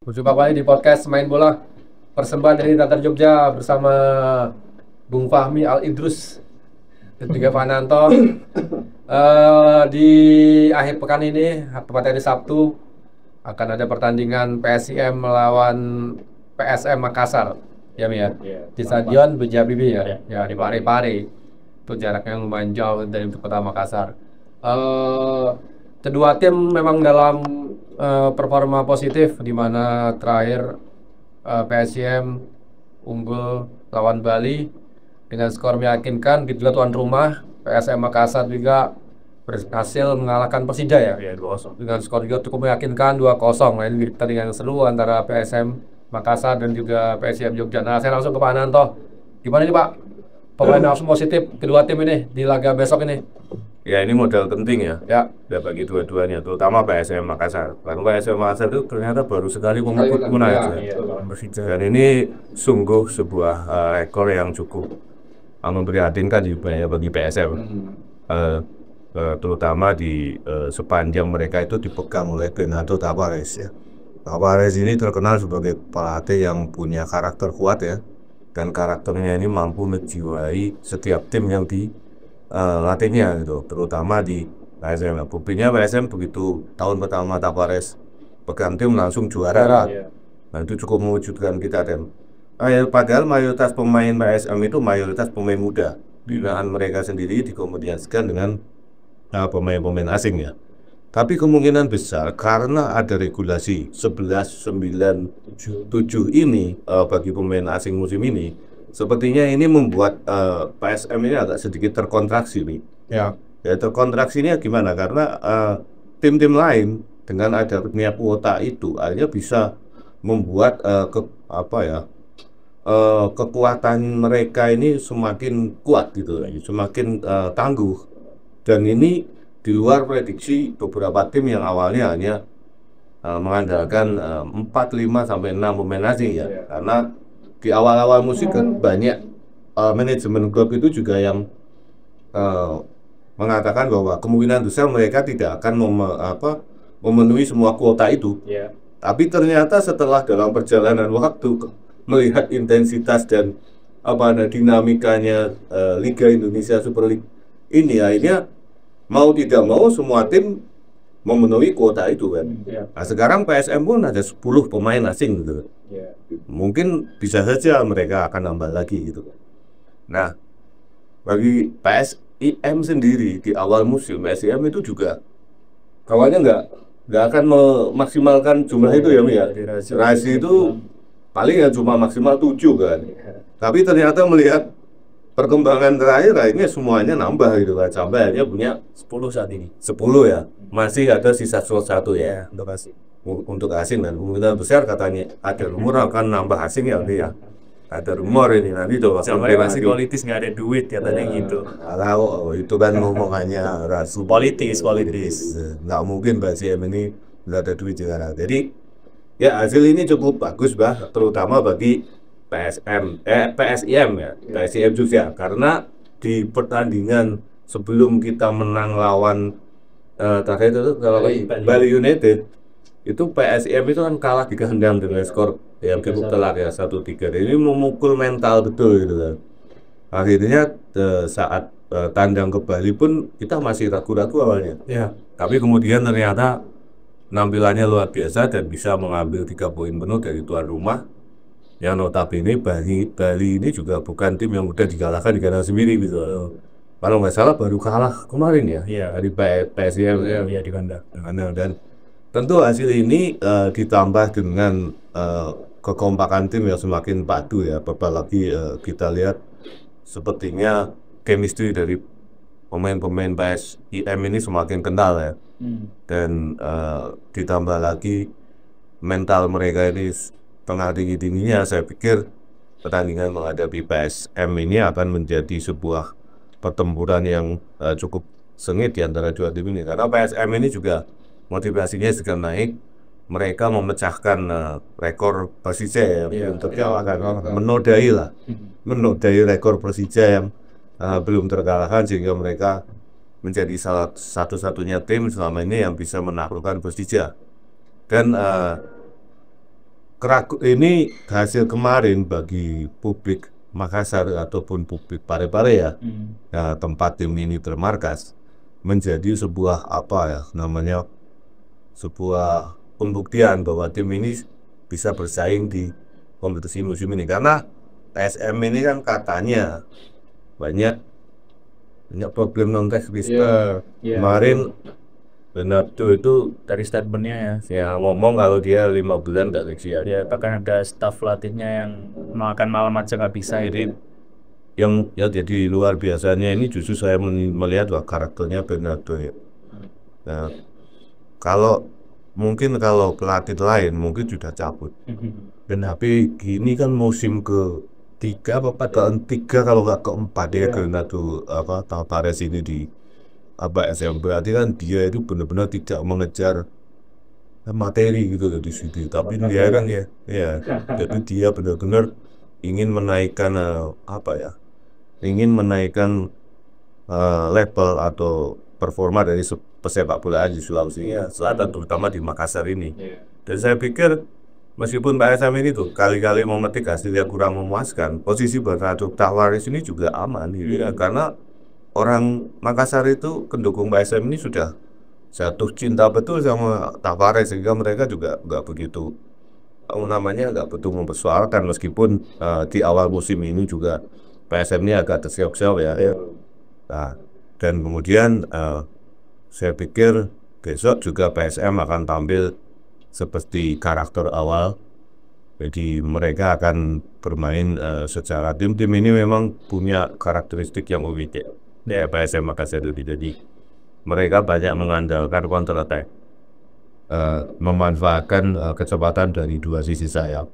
Berjumpa kembali di podcast Main Bola persembahan dari Tatar Jogja bersama Bung Fahmi Al Idrus dan juga Fananto. Di akhir pekan ini, tepatnya hari Sabtu, akan ada pertandingan PSIM melawan PSM Makassar. Ya, Mi, ya. Di Stadion B.J. Habibie ya. Ya, di Parepare. Itu jaraknya lumayan jauh dari kota Makassar. Kedua tim memang dalam performa positif, di mana terakhir PSIM unggul lawan Bali dengan skor meyakinkan, juga tuan rumah. PSM Makassar juga berhasil mengalahkan Persija ya, 2-0 dengan skor juga cukup meyakinkan 2-0. Nah, ini pertandingan seru antara PSM Makassar dan juga PSIM Jogja. Nah, saya langsung ke Pak Ananto. Gimana nih Pak, pemain langsung positif kedua tim ini di laga besok ini? Ya, ini modal penting ya. Ya, Bagi dua-duanya, terutama PSM Makassar. Karena PSM Makassar itu ternyata baru sekali mengikut menang ya. Dan ini sungguh sebuah rekor yang cukup memprihatinkan bagi PSM. Terutama di sepanjang mereka itu dipegang oleh Renato Tavares ya. Tavares ini terkenal sebagai pelatih yang punya karakter kuat ya. Dan karakternya ini mampu menjiwai setiap tim yang latihnya gitu, terutama di PSM. Buktinya PSM begitu tahun pertama Tavares pegang tim langsung juara. Nah, itu cukup mewujudkan kita dan padahal mayoritas pemain PSM itu mayoritas pemain muda. Binaan mereka sendiri dikombinasikan dengan pemain-pemain asing ya. Tapi kemungkinan besar karena ada regulasi 11-9-7 ini bagi pemain asing musim ini, sepertinya ini membuat PSM ini agak sedikit terkontraksi nih. ya. Ya, terkontraksinya gimana? Karena tim-tim lain dengan adanya kuota itu akhirnya bisa membuat kekuatan mereka ini semakin kuat gitu, semakin tangguh. Dan ini di luar prediksi beberapa tim yang awalnya hanya mengandalkan 4, 5, sampai 6 pemain asing ya. Karena di awal-awal musim kan banyak manajemen klub itu juga yang mengatakan bahwa kemungkinan besar mereka tidak akan memenuhi semua kuota itu. Tapi ternyata setelah dalam perjalanan waktu melihat intensitas dan dinamikanya Liga Indonesia Super League ini, akhirnya mau tidak mau semua tim memenuhi kuota itu kan. Nah, sekarang PSM pun ada 10 pemain asing gitu. Mungkin bisa saja mereka akan nambah lagi gitu. Nah, bagi PSIM sendiri di awal musim, PSIM itu juga awalnya nggak akan memaksimalkan jumlah itu ya, Mi ya. Rasi itu paling ya cuma maksimal 7 kan. Tapi ternyata melihat perkembangan terakhir akhirnya semuanya nambah gitu kan, sampai akhirnya punya 10 saat ini. 10 ya. Masih ada sisa slot 1 ya untuk asing, dan kemungkinan besar katanya ada rumor akan nambah asing ya, ya. Ada rumor ini nanti tuh Sampai masih politis, nggak ada duit katanya gitu. Kalau itu kan ngomongannya rasu Politis. nggak mungkin PSIM ini nggak ada duit juga. Jadi ya hasil ini cukup bagus terutama bagi PSIM ya, PSIM juga, karena di pertandingan sebelum kita menang lawan terakhir itu kalau Bali United itu, PSIM itu kan kalah di kandang dengan skor yang cukup telak ya, 1-3. Ini memukul mental betul gitu kan. Akhirnya saat tandang ke Bali pun kita masih ragu-ragu awalnya. Ya. Tapi kemudian ternyata penampilannya luar biasa dan bisa mengambil 3 poin penuh dari tuan rumah. Yang notabene Bali ini juga bukan tim yang mudah dikalahkan di kandang sendiri gitu. Kalau nggak salah baru kalah kemarin ya, dari PSIM ya di kandang. Dan tentu hasil ini ditambah dengan kekompakan tim yang semakin padu ya. Apalagi kita lihat sepertinya chemistry dari pemain-pemain PSIM ini semakin kental ya. Dan ditambah lagi mental mereka ini tengah tinggi-tingginya, saya pikir pertandingan menghadapi PSM ini akan menjadi sebuah pertempuran yang cukup sengit di antara dua tim ini. Karena PSM ini juga motivasinya sedang naik. Mereka memecahkan rekor Persija yang menodai rekor Persija yang belum terkalahkan, sehingga mereka menjadi salah satu-satunya tim selama ini yang bisa menaklukkan Persija. Dan ini hasil kemarin bagi publik Makassar ataupun publik Parepare ya, tempat tim ini bermarkas, menjadi sebuah sebuah pembuktian bahwa tim ini bisa bersaing di kompetisi musim ini, karena PSM ini kan katanya banyak problem non teknis. Kemarin Bernardo itu Dari statementnya ya ngomong kalau dia 5 bulan nggak seleksi ya bahkan ada staff latihnya yang makan malam aja nggak bisa. Jadi yang ya jadi luar biasanya ini justru saya melihat wah karakternya Bernardo ya. Nah, kalau pelatih lain mungkin sudah cabut. Dan tapi gini kan musim ke-3 apa ke-3 kalau nggak ke-4 ya Bernardo Tavares ini di SM, berarti kan dia itu benar-benar tidak mengejar materi gitu di situ, tapi dia kan ya jadi dia benar-benar ingin menaikkan level atau performa dari pesepak bola di Sulawesi Selatan, terutama di Makassar ini. Dan saya pikir meskipun PSM ini tuh kali-kali memetik hasil yang kurang memuaskan, posisi Bernardo Tavares ini juga aman gitu ya, karena orang Makassar itu pendukung PSM ini sudah jatuh cinta betul sama Tavares, sehingga mereka juga nggak begitu mempersoalkan meskipun di awal musim ini juga PSM ini agak terseok-seok ya. Nah, dan kemudian saya pikir besok juga PSM akan tampil seperti karakter awal. Jadi mereka akan bermain secara tim ini memang punya karakteristik yang unik ya PSM Makassar itu. Jadi mereka banyak mengandalkan counter attack, memanfaatkan kecepatan dari dua sisi sayap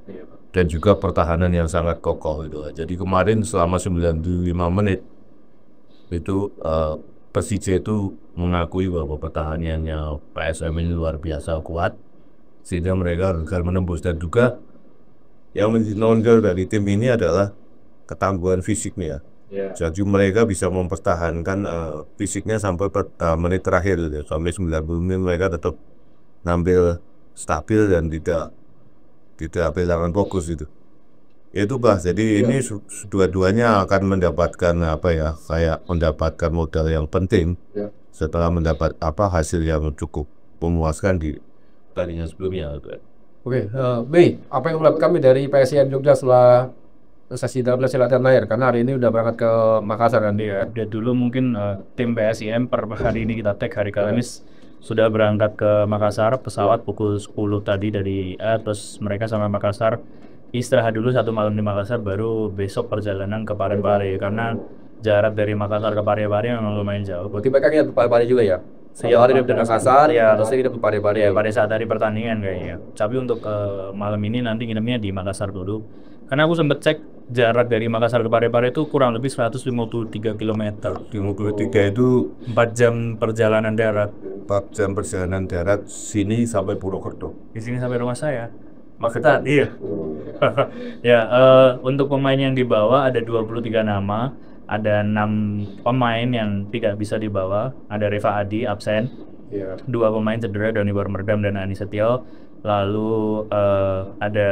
dan juga pertahanan yang sangat kokoh itu. Jadi kemarin selama 95 menit itu Persija itu mengakui bahwa pertahanannya PSM ini luar biasa kuat, sehingga mereka gagal menembus. Dan juga yang menonjol dari tim ini adalah ketangguhan fisiknya. Jadi mereka bisa mempertahankan fisiknya sampai menit terakhir gitu. Sampai 90 menit mereka tetap nampil stabil dan tidak kehilangan fokus itu. Itu jadi ini dua-duanya akan mendapatkan kayak mendapatkan modal yang penting setelah mendapat hasil yang cukup memuaskan di pertandingan sebelumnya. Oke, Bey, apa yang melihat kami dari PSIM Jogja setelah sesi 13 latihan air, karena hari ini udah berangkat ke Makassar kan dia. Dia dulu mungkin tim PSIM per hari ini kita tag hari Kamis sudah berangkat ke Makassar, pesawat pukul 10 tadi dari terus mereka sampai Makassar, istirahat dulu 1 malam di Makassar, baru besok perjalanan ke Parepare, karena jarak dari Makassar ke Parepare memang lumayan jauh. Berarti mereka nginep di Parepare juga ya? Sejauh hari dari Makassar ya, terus nginep di Parepare ya pada saat hari pertandingan kayaknya. Tapi untuk malam ini nanti nginepnya di Makassar dulu. Karena aku sempat cek jarak dari Makassar ke Parepare itu kurang lebih 153 km. 53 itu 4 jam perjalanan darat. 4 jam perjalanan darat sini sampai Purwokerto. Di sini sampai rumah saya. Maksudnya iya. Ya, untuk pemain yang dibawa ada 23 nama. Ada 6 pemain yang tidak bisa dibawa. Ada Reva Adi absen. 2 pemain cedera, Doni Barmerdam dan Ani Setio. Lalu ada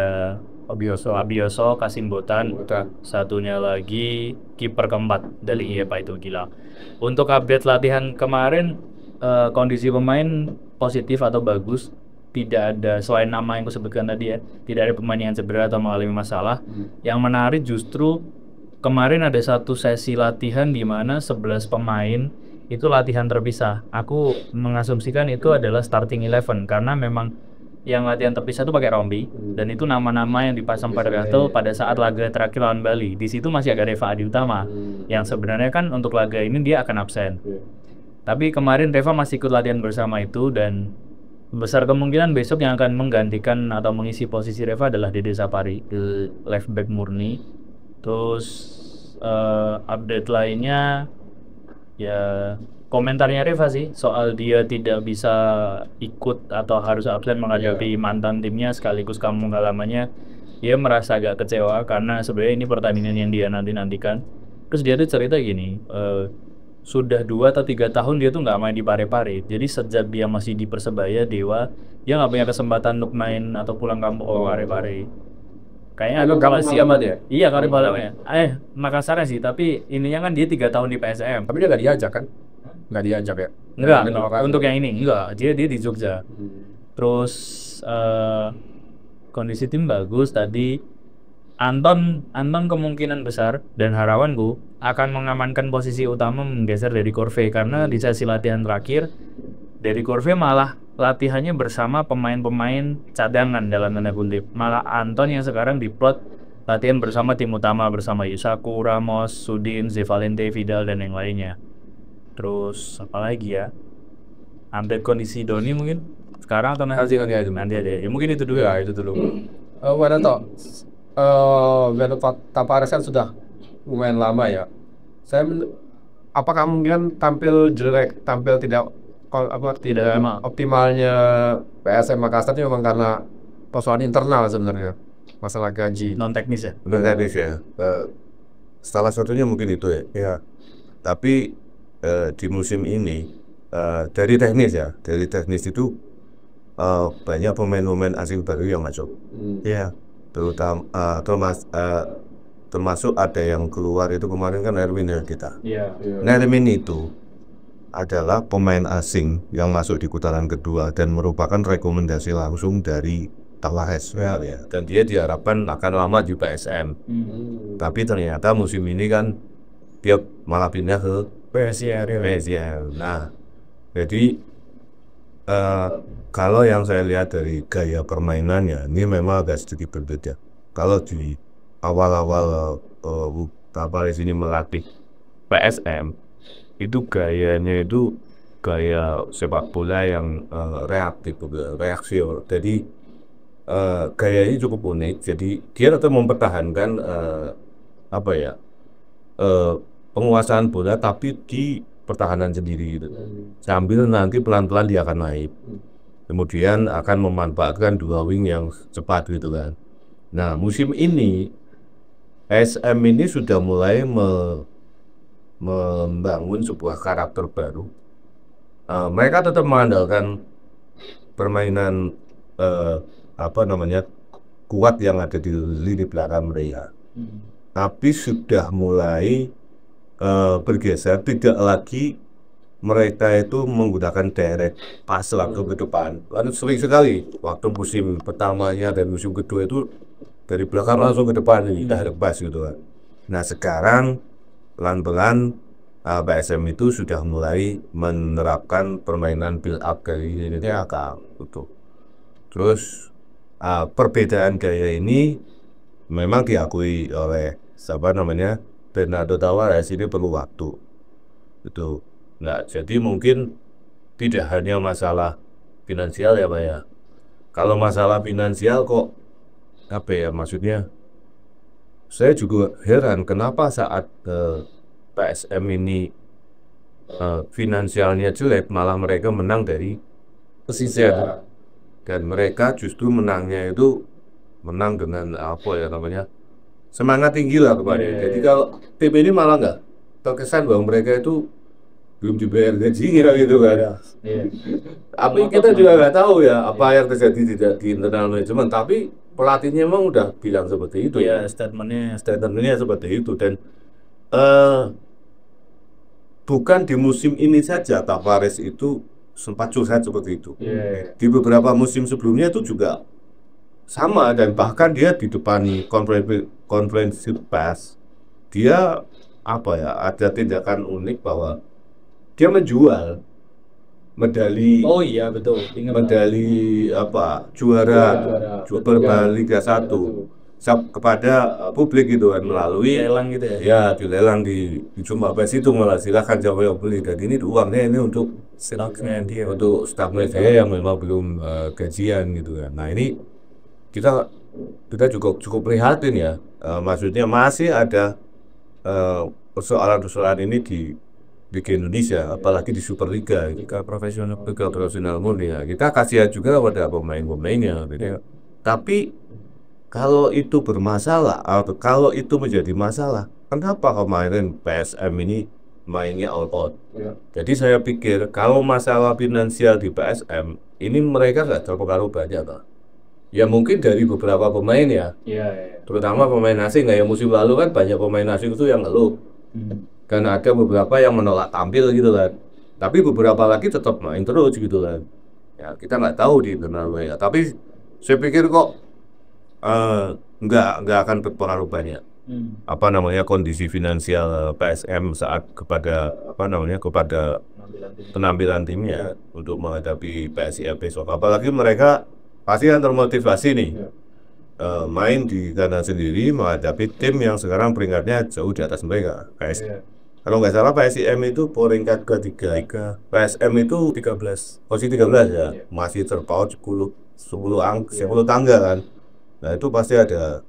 Abioso, Kasim Botan. Satunya lagi kiper keempat dari IEPA itu gila. Untuk update latihan kemarin, kondisi pemain positif atau bagus. Tidak ada, selain nama yang kusebutkan tadi ya, tidak ada pemain yang cedera atau mengalami masalah. Yang menarik justru kemarin ada satu sesi latihan di mana 11 pemain itu latihan terpisah. Aku mengasumsikan itu adalah starting 11 karena memang yang latihan terpisah itu pakai rompi, dan itu nama-nama yang dipasang pada kartu pada saat laga terakhir lawan Bali. Di situ masih ada Reva Adi Utama yang sebenarnya kan untuk laga ini dia akan absen. Tapi kemarin Reva masih ikut latihan bersama itu, dan besar kemungkinan besok yang akan menggantikan atau mengisi posisi Reva adalah Dede Sapari, left back murni. Terus update lainnya ya komentarnya Reva sih soal dia tidak bisa ikut atau harus absen menghadapi mantan timnya sekaligus kampung halamannya. Dia merasa agak kecewa karena sebenarnya ini pertandingan yang dia nantikan. Terus dia tuh cerita gini, sudah 2 atau 3 tahun dia tuh nggak main di Parepare. Jadi sejak dia masih di Persebaya Dewa, dia nggak punya kesempatan untuk main atau pulang kampung ke Parepare. Kayaknya Agak kalau gampang amat ya. iya kali baliknya. Makassar sih, tapi ininya kan dia 3 tahun di PSM. Tapi dia nggak diajak kan? Nggak diajak ya? Enggak, Makassar. untuk yang ini enggak. Dia di Jogja. Terus kondisi tim bagus tadi. Anton kemungkinan besar dan harapanku akan mengamankan posisi utama menggeser dari Corve karena di sesi latihan terakhir dari Corve malah latihannya bersama pemain-pemain cadangan dalam tanda kutip. Malah Anton yang sekarang diplot latihan bersama tim utama bersama Yusaku, Ramos, Sudin, Zevalente, Vidal dan yang lainnya. Terus apa lagi ya? Update kondisi Doni mungkin sekarang atau nanti ada. Ya mungkin itu dulu. Ya itu dulu. Mana toh? Beno Tavares kan sudah lumayan lama ya. Apakah mungkin tampil jelek, tampil tidak optimalnya PSM Makassar itu memang karena persoalan internal sebenarnya, masalah gaji non teknis ya. non teknis ya. Salah satunya mungkin itu ya. Ya. Tapi di musim ini dari teknis itu banyak pemain-pemain asing baru yang masuk. Ya. Terutama termasuk ada yang keluar itu kemarin kan Erwin ya kita. Erwin itu adalah pemain asing yang masuk di putaran kedua dan merupakan rekomendasi langsung dari Tavares ya. Dan dia diharapkan akan lama di PSM. Tapi ternyata musim ini kan dia malah pindah ke PSM. Nah, jadi kalau yang saya lihat dari gaya permainannya ini memang agak sedikit berbeda. Kalau di awal-awal Tavares ini melatih PSM itu gayanya itu gaya sepak bola yang reaktif, reaksio. Jadi gayanya cukup unik. Jadi dia tetap mempertahankan penguasaan bola tapi di pertahanan sendiri gitu. Sambil nanti pelan-pelan dia akan naik. Kemudian akan memanfaatkan dua wing yang cepat gitu kan. Nah, musim ini SM ini sudah mulai membangun sebuah karakter baru. Mereka tetap mengandalkan permainan kuat yang ada di lini belakang mereka. Tapi sudah mulai bergeser, tidak lagi mereka itu menggunakan direct pas langsung ke depan. Sering sekali waktu musim pertamanya dan musim kedua itu dari belakang langsung ke depan ini direct pas gitu kan. Nah sekarang pelan-pelan PSM itu sudah mulai menerapkan permainan build up dari ini akal gitu. Terus perbedaan gaya ini memang diakui oleh Bernardo Tavares ini perlu waktu gitu. Nah jadi mungkin tidak hanya masalah finansial ya Pak ya. Kalau masalah finansial kok maksudnya saya juga heran kenapa saat PSM ini finansialnya jelek malah mereka menang dari Persija. Dan mereka justru menangnya itu menang dengan semangat tinggi lah kepada. Jadi kalau tim ini malah nggak terkesan bahwa mereka itu belum dibayar gaji gitu kan. Tapi kita juga nggak tahu ya apa yang terjadi di internal manajemen. Tapi pelatihnya memang udah bilang seperti itu ya. Statementnya seperti itu dan bukan di musim ini saja Tavares itu sempat curhat seperti itu. Di beberapa musim sebelumnya itu juga sama dan bahkan dia di depan konferensi pers dia ada tindakan unik bahwa dia menjual medali juara Liga 1 kepada publik gitu kan melalui lelang gitu ya dilelang di jumpa pers itu malah silakan siapa yang beli dan ini uangnya ini untuk staffnya dia yang memang belum gajian gitu kan. Nah ini kita cukup prihatin ya, maksudnya masih ada persoalan ini di Liga Indonesia, apalagi di Superliga, Liga profesional murni ya. Kita kasihan juga pada pemain-pemainnya, gitu. Tapi kalau itu bermasalah atau kalau itu menjadi masalah, kenapa kemarin PSM ini mainnya all out. Jadi saya pikir kalau masalah finansial di PSM ini mereka nggak terpengaruh banyak toh. Ya mungkin dari beberapa pemain ya, terutama pemain asing. Kayak musim lalu kan banyak pemain asing itu yang ngeluh, karena ada beberapa yang menolak tampil gitu kan. Tapi beberapa lagi tetap main terus gitu kan. Ya kita nggak tahu di internal mereka. Tapi saya pikir kok nggak akan berpengaruh banyak. Apa namanya kondisi finansial PSM saat kepada penampilan timnya untuk menghadapi PSIS besok. Apalagi mereka pasti kan termotivasi nih main di kandang sendiri menghadapi tim yang sekarang peringkatnya jauh di atas mereka. Kalau nggak salah PSIM itu peringkat ketiga, PSM itu 13, posisi 13 ya, masih terpaut 10 tangga kan. Nah itu pasti ada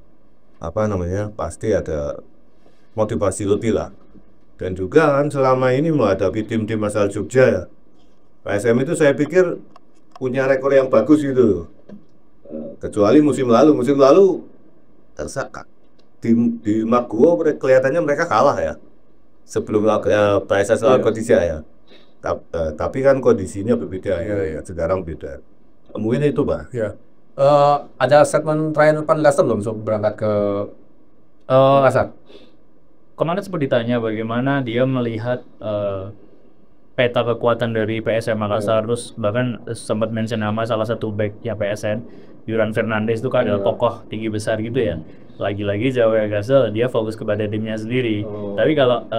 pasti ada motivasi lebih lah. Dan juga kan selama ini menghadapi tim-tim asal Jogja ya, PSM itu saya pikir punya rekor yang bagus gitu. Kecuali musim lalu di Maguwo kelihatannya mereka kalah ya sebelum PSS lawan Kodija ya. Tapi kan kondisinya berbeda ya, sekarang beda. Mungkin itu Pak. Ya. Ada statement terakhir Pan Lasem belum untuk berangkat ke Makassar? Kemarin sempat ditanya bagaimana dia melihat peta kekuatan dari PSM Makassar, terus bahkan sempat mention nama salah satu backnya PSN, Yuran Fernandes itu kan adalah tokoh tinggi besar gitu ya. Lagi-lagi Jawa Gasel dia fokus kepada timnya sendiri. Tapi kalau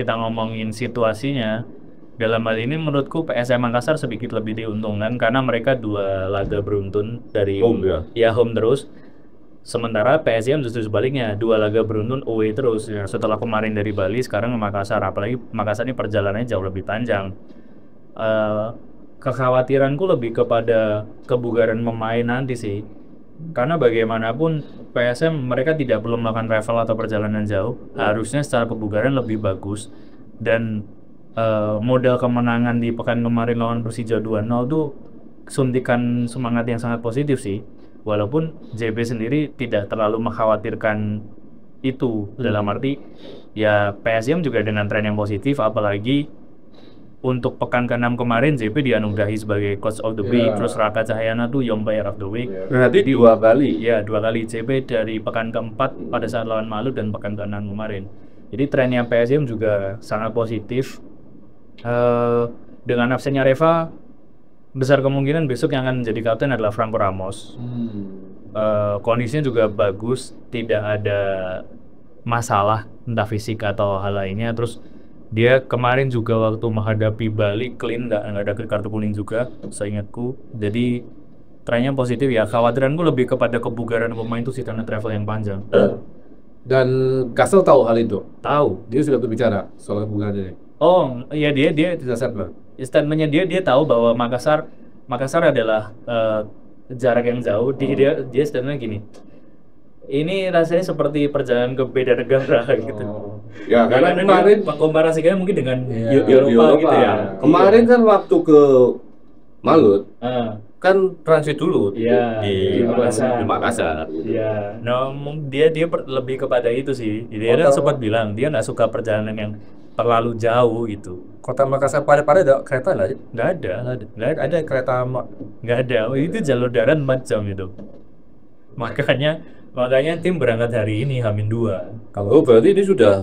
kita ngomongin situasinya, dalam hal ini menurutku PSM Makassar sedikit lebih diuntungkan karena mereka 2 laga beruntun dari home terus. Sementara PSM justru sebaliknya 2 laga beruntun away terus ya. Setelah kemarin dari Bali, sekarang ke Makassar. Apalagi Makassar ini perjalanannya jauh lebih panjang. Kekhawatiranku lebih kepada kebugaran pemain nanti sih. Karena bagaimanapun PSM mereka tidak perlu melakukan travel atau perjalanan jauh. Harusnya secara kebugaran lebih bagus. Dan modal kemenangan di pekan kemarin lawan Persija 2-0 tuh suntikan semangat yang sangat positif sih. Walaupun JB sendiri tidak terlalu mengkhawatirkan itu, dalam arti ya PSM juga dengan tren yang positif, apalagi untuk pekan ke-6 kemarin JB dianugerahi sebagai Coach of the Week, terus Raka Cahyana tuh Young Player of the Week. Berarti 2 kali. Ya, 2 kali JB dari pekan ke-4 pada saat lawan Malut dan pekan ke-6 kemarin. Jadi trennya PSM juga sangat positif. Dengan absennya Reva, besar kemungkinan besok yang akan menjadi kapten adalah Franco Ramos. Kondisinya juga bagus, tidak ada masalah entah fisik atau hal lainnya. Terus dia kemarin juga waktu menghadapi Bali clean, nggak ada kartu kuning juga seingatku. Jadi trennya positif ya. Khawatiranku lebih kepada kebugaran pemain itu sih karena travel yang panjang. Dan Gasel tahu hal itu? Tahu. Dia sudah berbicara soal kebugaran ini? Oh iya, dia Tidak statement. Statementnya dia tahu bahwa Makassar adalah jarak yang jauh. Dia statementnya gini, ini rasanya seperti perjalanan ke beda negara gitu. Ya karena kemarin komparasikannya mungkin dengan Eropa gitu ya. Kemarin kan waktu ke Malut kan transit dulu di Makassar. Iya, dia lebih kepada itu sih. Dia kan sempat bilang dia nggak suka perjalanan yang terlalu jauh gitu. Kota Makassar pada ada kereta nggak? Nggak ada kereta, nggak ada. Itu jalur darat 4 jam itu. Makanya tim berangkat hari ini H-2. Kalau berarti ini sudah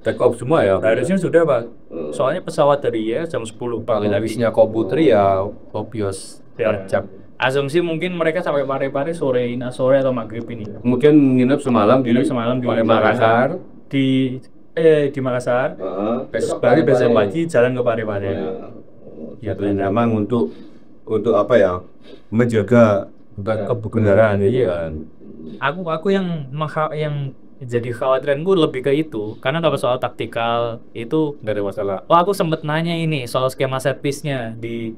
take off semua ya? Harusnya sudah Pak. Soalnya pesawat dari jam 10 Pak. Habisnya Kobutri ya Kopios 4 jam. Asumsi mungkin mereka sampai Parepare sore atau maghrib ini. Mungkin nginep semalam di Makassar. Di Makassar. Besok pagi jalan ke Parepare. Ya memang untuk apa ya? Menjaga kebenaran ya. Aku yang jadi khawatiranku lebih ke itu, karena kalau soal taktikal itu nggak ada masalah. Aku sempet nanya ini soal skema set piece-nya di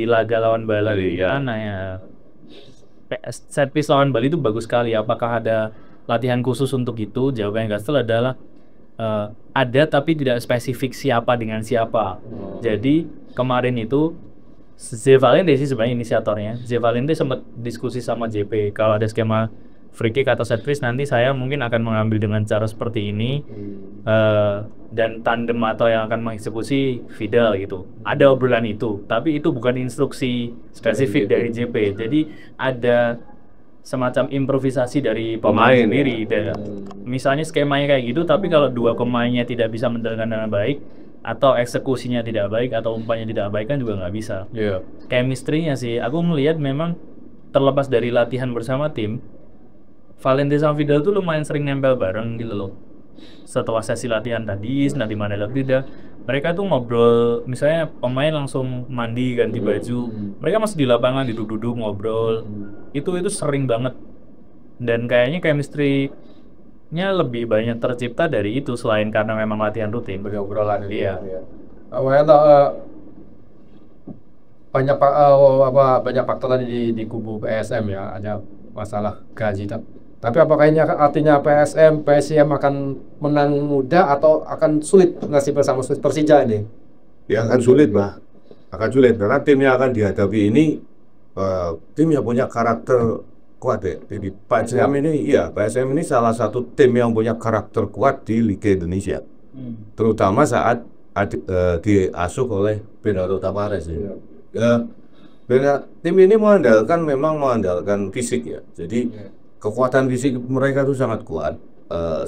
laga lawan Bali. Set piece lawan Bali itu bagus sekali. Apakah ada latihan khusus untuk itu? Jawabannya Gastel adalah ada, tapi tidak spesifik siapa dengan siapa. Jadi kemarin itu Zevalente sih sebenarnya inisiatornya. Zevalente sempat diskusi sama JP kalau ada skema free kick atau set piece nanti saya mungkin akan mengambil dengan cara seperti ini, dan tandem atau yang akan mengeksekusi Vidal gitu. Ada obrolan itu, tapi itu bukan instruksi spesifik dari JP. Jadi ada semacam improvisasi dari pemain sendiri. Misalnya skemanya kayak gitu, tapi kalau dua pemainnya tidak bisa menjalankan dengan baik, atau eksekusinya tidak baik, atau umpannya tidak baik kan juga nggak bisa. Chemistry-nya sih, aku melihat memang terlepas dari latihan bersama tim, Valente sama Vidal tuh lumayan sering nempel bareng gitu loh. Setelah sesi latihan tadi, nanti mana lagi mereka tuh ngobrol, misalnya pemain langsung mandi ganti baju, mereka masih di lapangan duduk-duduk ngobrol. Itu sering banget. Dan kayaknya chemistry-nya lebih banyak tercipta dari itu selain karena memang latihan rutin. Berobrolan. Iya. Banyak faktor tadi di kubu PSM ya, ada masalah gaji. Tapi apakah ini artinya PSM akan menang mudah atau akan sulit nasibnya sama Persija ini? Ya akan sulit, Mbak. Akan sulit karena tim yang akan dihadapi ini tim yang punya karakter kuat ya. Jadi PSM ini salah satu tim yang punya karakter kuat di Liga Indonesia. Terutama saat diasuh oleh Bernardo Tavares ya. Tim ini mengandalkan fisik ya. Jadi kekuatan fisik mereka itu sangat kuat,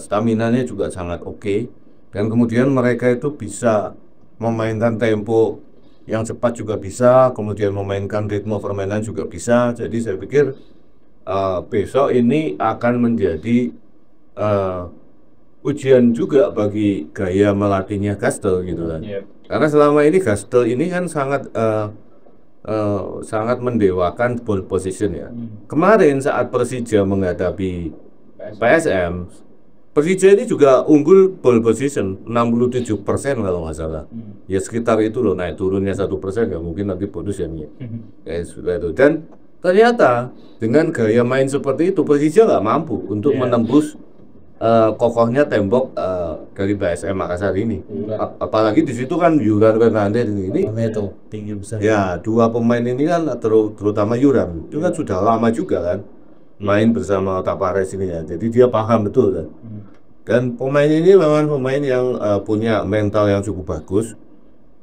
stamina-nya juga sangat oke, dan kemudian mereka itu bisa memainkan tempo yang cepat juga bisa, kemudian memainkan ritme permainan juga bisa. Jadi saya pikir besok ini akan menjadi ujian juga bagi gaya melatihnya Gastel gitu kan. Karena selama ini Gastel ini kan sangat mendewakan ball position ya. Kemarin saat Persija menghadapi PSM, Persija ini juga unggul ball position 67% kalau nggak salah. Ya sekitar itu loh, naik turunnya 1%, nggak mungkin nanti bonus ya. Sudah itu. Dan ternyata dengan gaya main seperti itu Persija nggak mampu untuk menembus kokohnya tembok dari PSM Makassar ini. Apalagi di situ kan Yuran Fernandes ini itu tinggi besar. Ya, dua pemain ini kan terutama Yuran itu kan sudah lama juga kan main bersama Tavares ini ya. Jadi dia paham betul kan. Dan pemain ini memang pemain yang punya mental yang cukup bagus,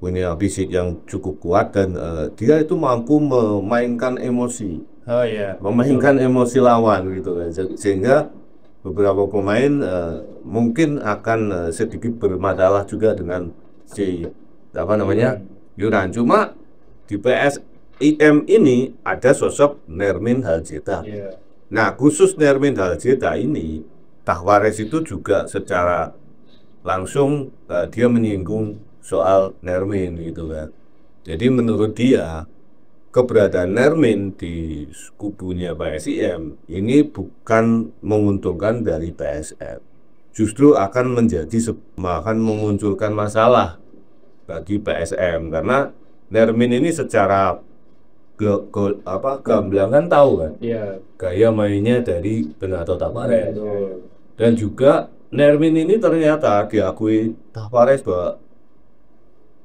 punya fisik yang cukup kuat, dan dia itu mampu memainkan emosi. Memainkan emosi lawan gitu kan. Sehingga beberapa pemain mungkin akan sedikit bermasalah juga dengan Yuran. Cuma di PSIM ini ada sosok Nermin Haljeta. Nah, khusus Nermin Haljeta ini, Tavares itu juga secara langsung dia menyinggung soal Nermin gitu kan. Jadi menurut dia keberadaan Nermin di kubunya PSIM ini bukan menguntungkan dari PSM, justru akan memunculkan masalah bagi PSM karena Nermin ini secara gamblang kan tahu kan gaya mainnya dari Bernardo Tavares, dan juga Nermin ini ternyata diakui Tavares bahwa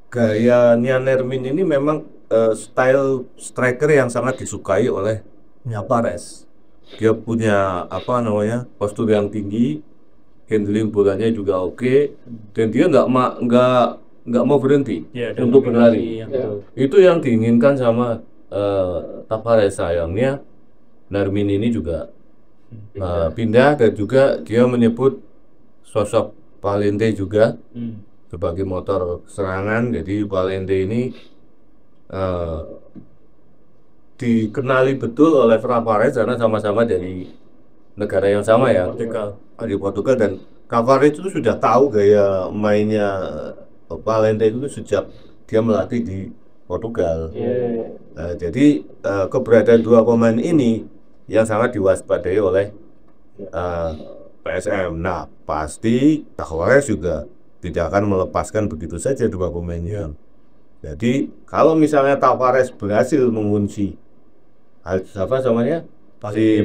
gayanya Nermin ini memang style striker yang sangat disukai oleh Tavares. Dia punya postur yang tinggi, handling bolanya juga oke, dan dia nggak mau berhenti untuk berlari. Itu yang diinginkan sama Tavares. Sayangnya Nermin ini juga pindah, dan juga dia menyebut sosok Valente juga sebagai motor serangan. Jadi Valente ini dikenali betul oleh Tavares karena sama-sama dari negara yang sama ya, di Portugal, dan Tavares itu sudah tahu gaya mainnya Valente itu sejak dia melatih di Portugal. Jadi keberadaan dua pemain ini yang sangat diwaspadai oleh PSM. Nah, pasti Tavares juga tidak akan melepaskan begitu saja dua pemainnya. Jadi kalau misalnya Tavares berhasil mengunci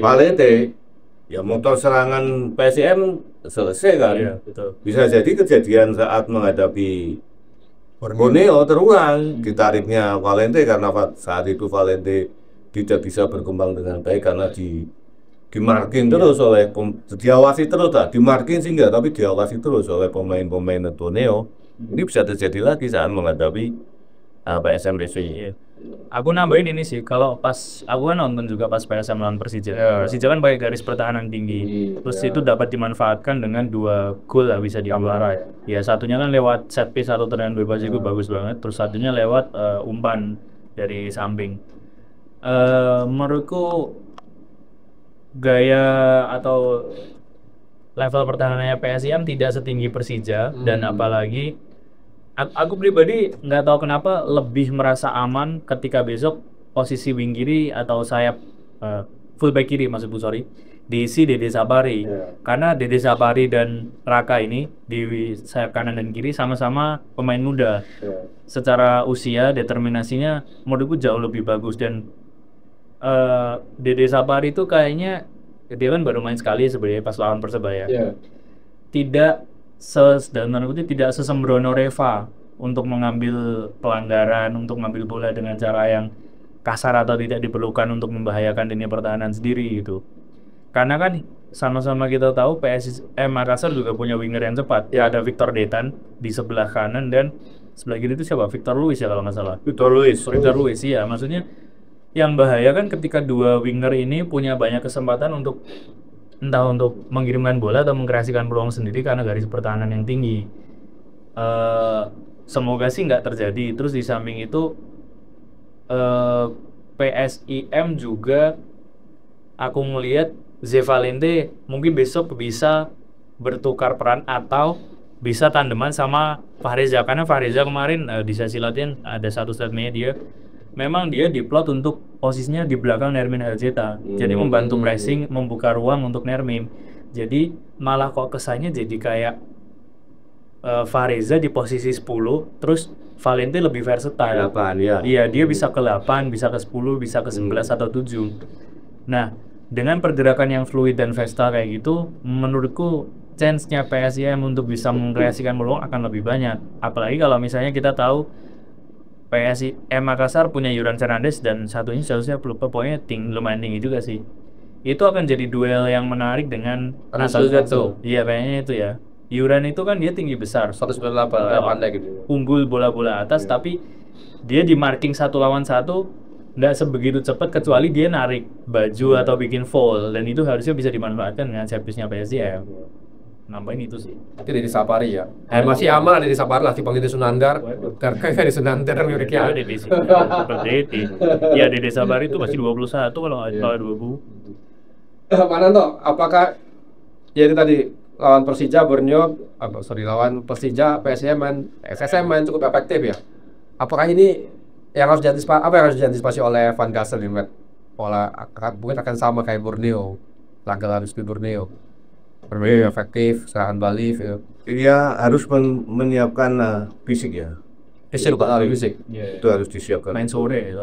Valente, ya motor serangan PSM selesai kan. Bisa jadi kejadian saat menghadapi Borneo terulang, ditariknya Valente karena saat itu Valente tidak bisa berkembang dengan baik karena dimarking terus oleh diawasi terus lah, dimarking sih enggak, tapi diawasi terus oleh pemain-pemain Borneo. Ini bisa terjadi lagi saat menghadapi PSM Racing. Aku nambahin ini sih, kalau pas aku kan nonton juga pas PSM lawan Persija. Persija kan pakai garis pertahanan tinggi, terus itu dapat dimanfaatkan dengan 2 gol lah bisa diambil. Ya satunya kan lewat set piece atau tendangan bebas itu bagus banget, terus satunya lewat umpan dari samping. Menurutku gaya atau level pertahanannya PSM tidak setinggi Persija dan apalagi aku pribadi nggak tahu kenapa lebih merasa aman ketika besok posisi wing kiri atau sayap fullback kiri maksudku diisi Dede Sabari karena Dede Sabari dan Raka ini di sayap kanan dan kiri sama-sama pemain muda secara usia determinasinya menurutku jauh lebih bagus dan Dede Sabari itu kayaknya dia kan baru main sekali sebenarnya pas lawan Persebaya tidak tidak sesembrono Reva untuk mengambil pelanggaran, untuk mengambil bola dengan cara yang kasar atau tidak diperlukan untuk membahayakan lini pertahanan sendiri gitu. Karena kan sama-sama kita tahu PSM Makassar juga punya winger yang cepat. Ya ada Victor Detan di sebelah kanan dan sebelah kiri itu siapa? Victor Luis ya kalau nggak salah. Victor Luis iya. Maksudnya yang bahaya kan ketika 2 winger ini punya banyak kesempatan untuk entah untuk mengirimkan bola atau mengkreasikan peluang sendiri karena garis pertahanan yang tinggi. Semoga sih nggak terjadi. Terus di samping itu PSIM juga aku melihat Zevalente mungkin besok bisa bertukar peran atau bisa tandeman sama Fahreza karena Fahreza kemarin di sesi latihan ada satu statementnya dia memang dia diplot untuk posisinya di belakang Nermin Aljeta. Jadi membantu pressing, membuka ruang untuk Nermin. Jadi malah kok kesannya jadi kayak Fahreza di posisi 10, terus Valente lebih versatile. 8 ya. Iya, dia bisa ke 8, bisa ke 10, bisa ke 11 atau 7. Nah, dengan pergerakan yang fluid dan versatile kayak gitu, menurutku chance-nya PSIM untuk bisa mengkreasikan peluang akan lebih banyak. Apalagi kalau misalnya kita tahu PSIM Makassar punya Yuran Fernandes dan satunya seharusnya lupa pokoknya lumayan tinggi juga sih. Itu akan jadi duel yang menarik dengan Gattuso. Iya kayaknya itu ya. Yuran itu kan dia tinggi besar, 198 pandai gitu. unggul bola-bola atas tapi dia di marking 1 lawan 1 nggak sebegitu cepat kecuali dia narik baju atau bikin foul dan itu harusnya bisa dimanfaatkan dengan servisnya PSIM. Nambahin itu sih. Itu Dede Sapari ya. Masih aman Dede Sapari lah dipanggil Dede Sunandar. Karena Dede Sunandar kan Ya, miliknya. seperti itu. Ya Dede Sabari itu masih 21 kalau nggak salah 20. Pak Nanto, apakah ya itu tadi lawan Persija Borneo, lawan Persija SSM main cukup efektif ya? Apakah ini yang harus diantisipasi, apa yang harus diantisipasi oleh Van Gassel ini? Pola mungkin akan sama kayak Borneo, laga harus di Borneo. Bermain efektif, serangan balik. Iya harus menyiapkan fisik ya. Lupa fisik. Itu harus disiapkan. Main sore itu.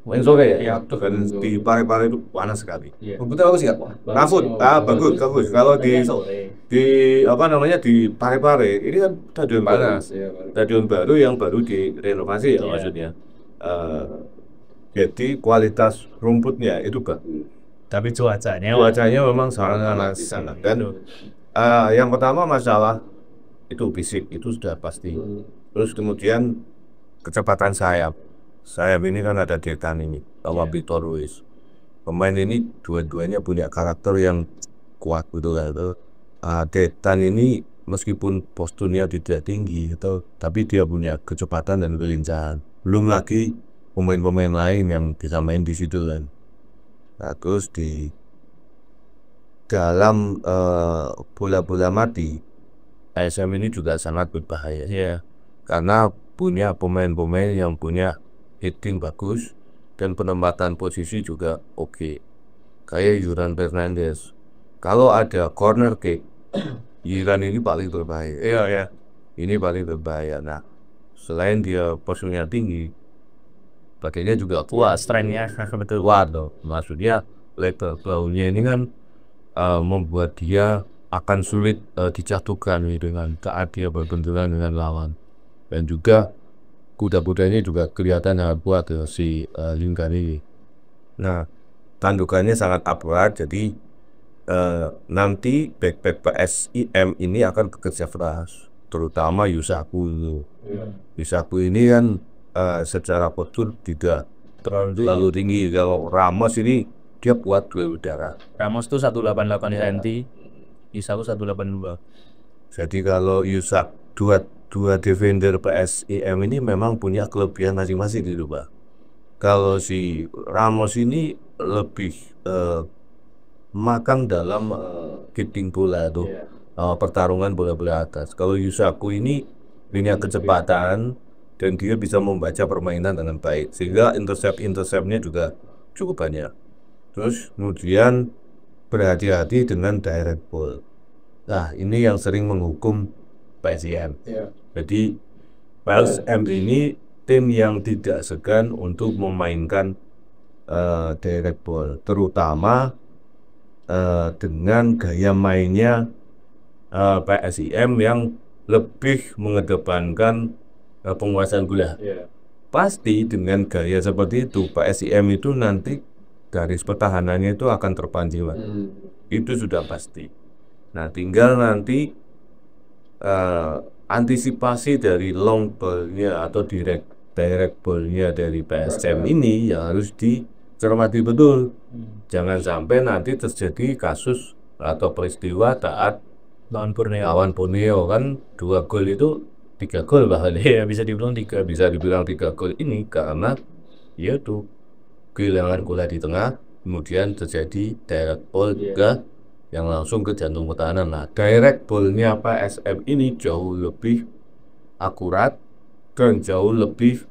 Main sore ya? Dan di Parepare itu panas sekali. Rumputnya bagus nggak? Rafut, bagus. Kalau di apa namanya di Parepare ini kan stadion Panas. stadion baru yang baru direnovasi ya maksudnya. Jadi kualitas rumputnya itu bagus. Tapi cuacanya Memang sangat panas di sana. Dan yang pertama masalah itu fisik itu sudah pasti. Terus kemudian kecepatan sayap ini kan ada Detan ini sama Victor Luis. Pemain ini dua-duanya punya karakter yang kuat gitu kan. Detan ini meskipun posturnya tidak tinggi tapi dia punya kecepatan dan kelincahan. Belum lagi pemain-pemain lain yang bisa main di situ kan. Nah, terus di dalam bola-bola mati PSM ini juga sangat berbahaya ya karena punya pemain-pemain yang punya hitting bagus dan penempatan posisi juga oke. Kayak Yuran Fernandes kalau ada corner kick Yuran ini paling berbahaya ini paling berbahaya. Nah selain dia posisinya tinggi pakainya juga kuat, strength-nya betul. Kuat loh. Maksudnya letter baunya ini kan membuat dia akan sulit dijatuhkan dengan saat dia berbenturan dengan lawan. Dan juga kuda-kudanya juga kelihatan sangat kuat si Lingard ini. Nah, tandukannya sangat akurat jadi nanti back PSIM ini akan bekerja keras, terutama Yusaku itu. Yusaku ini kan secara postur tidak terlalu tinggi. Kalau Ramos ini dia kuat duel udara. Ramos tuh 188 cm, Yusaku 182. Jadi kalau dua defender PSIM ini memang punya kelebihan masing-masing gitu Pak. Kalau si Ramos ini lebih makan dalam hitting bola tuh, pertarungan bola-bola atas. Kalau Yusaku ini punya kecepatan dan dia bisa membaca permainan dengan baik, sehingga interceptnya juga cukup banyak. Terus kemudian berhati-hati dengan direct ball. Nah ini yang sering menghukum PSIM. Jadi PSM ini tim yang tidak segan untuk memainkan direct ball, terutama dengan gaya mainnya PSIM yang lebih mengedepankan penguasaan bola. Pasti dengan gaya seperti itu PSIM itu nanti garis pertahanannya itu akan terpancing, itu sudah pasti. Nah tinggal nanti antisipasi dari long ball-nya atau direct ball-nya dari PSM ini yang harus dicermati betul. Jangan sampai nanti terjadi kasus atau peristiwa saat lawan Borneo kan 2 gol itu 3 gol bahkan ya bisa dibilang 3 gol ini karena yaitu kehilangan bola di tengah, kemudian terjadi direct ball juga yang langsung ke jantung pertahanan. Nah direct ball-nya PSM ini jauh lebih akurat dan jauh lebih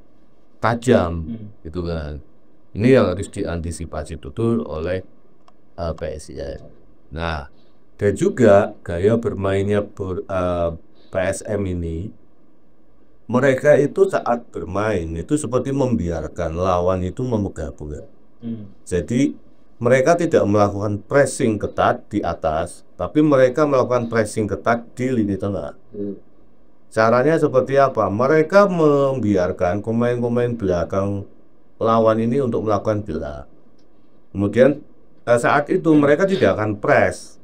tajam gitu kan. Ini yang harus diantisipasi betul oleh PSIM. Nah dan juga gaya bermainnya PSM ini, mereka itu saat bermain itu seperti membiarkan lawan itu memegang bola. Jadi mereka tidak melakukan pressing ketat di atas, tapi mereka melakukan pressing ketat di lini tengah. Caranya seperti apa? Mereka membiarkan pemain-pemain belakang lawan ini untuk melakukan bola. Kemudian saat itu mereka tidak akan press,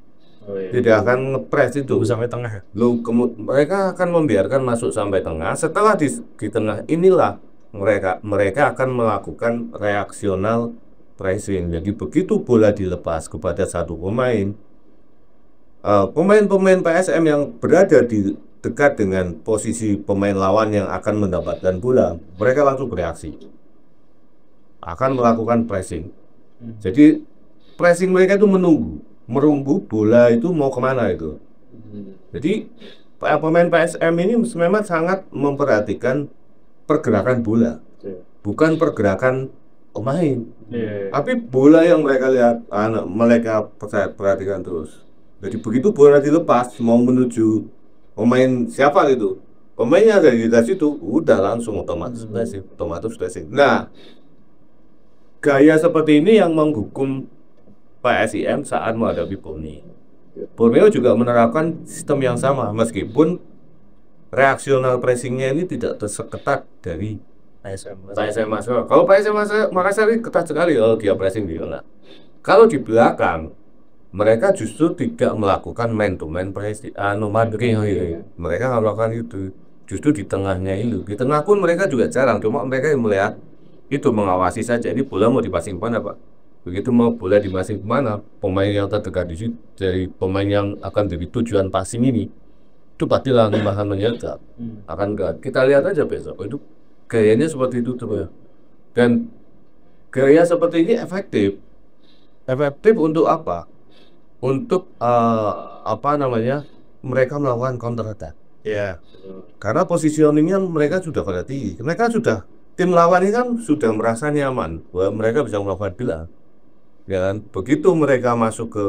tidak akan nge-press itu sampai tengah. Mereka akan membiarkan masuk sampai tengah. Setelah di tengah inilah mereka akan melakukan reaksional pressing. Jadi begitu bola dilepas kepada satu pemain, pemain-pemain PSM yang berada di dekat dengan posisi pemain lawan yang akan mendapatkan bola, mereka langsung bereaksi, akan melakukan pressing. Jadi pressing mereka itu menunggu bola itu mau kemana itu. Jadi pemain PSM ini memang sangat memperhatikan pergerakan bola, bukan pergerakan pemain. Tapi bola yang mereka lihat, mereka perhatikan terus. Jadi begitu bola dilepas mau menuju pemain siapa gitu, pemainnya ada di situ, udah langsung otomatis pressing. Nah gaya seperti ini yang menghukum PSIM saat menghadapi Borneo juga menerapkan sistem yang sama, meskipun reaksional pressingnya ini tidak terseketat dari PSM Makassar. Kalau PSM Makassar ini ketat sekali dia pressing di tengah. Kalau di belakang mereka justru tidak melakukan man to man pressing, mereka nggak melakukan itu. Justru di tengahnya itu, di tengah pun mereka juga jarang, cuma mereka yang melihat itu, mengawasi saja. Ini bola mau dipasing kemana Pak? Begitu mau bola dimasing kemana, pemain yang terdekat di situ dari pemain yang akan jadi tujuan passing ini itu pasti langsung akan menyergap, akan kita lihat aja besok itu gayanya seperti itu tuh. Dan gaya seperti ini efektif untuk apa? Untuk mereka melakukan counter attack. Karena positioningnya mereka sudah pada tinggi, tim lawan ini kan sudah merasa nyaman bahwa mereka bisa melakukan bola. Ya kan? Begitu mereka masuk ke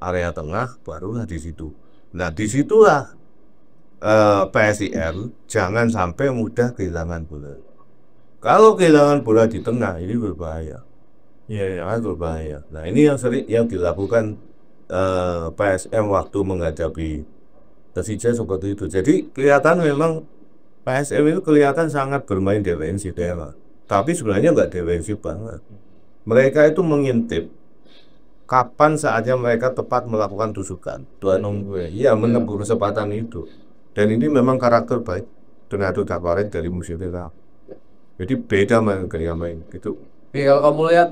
area tengah, barulah di situ. Nah, disitulah PSIM jangan sampai mudah kehilangan bola. Kalau kehilangan bola di tengah ini berbahaya. Berbahaya. Nah, ini yang sering yang dilakukan PSM waktu menghadapi Persija seperti itu. Jadi kelihatan memang PSM itu kelihatan sangat bermain defensif ya, tapi sebenarnya nggak defensif banget. Mereka itu mengintip kapan saatnya mereka tepat melakukan tusukan. Tuan nunggu ya menunggu kesempatan itu. Dan ini memang karakter baik Donato Tavares dari musim lalu. Jadi beda main gitu. Kalau kamu lihat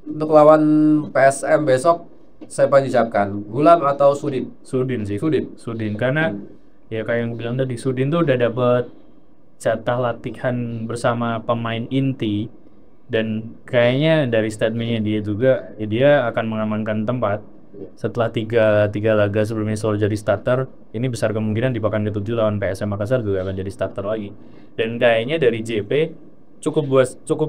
untuk lawan PSM besok, siapa yang disiapkan? Gulam atau Sudin? Sudin sih. Sudin. Sudin karena ya kayak yang bilang tadi, Sudin tuh udah dapet jatah latihan bersama pemain inti, dan kayaknya dari statementnya dia juga ya dia akan mengamankan tempat setelah tiga laga sebelumnya selalu jadi starter. Ini besar kemungkinan di pekan ke-7 lawan PSM Makassar juga akan jadi starter lagi. Dan kayaknya dari JP cukup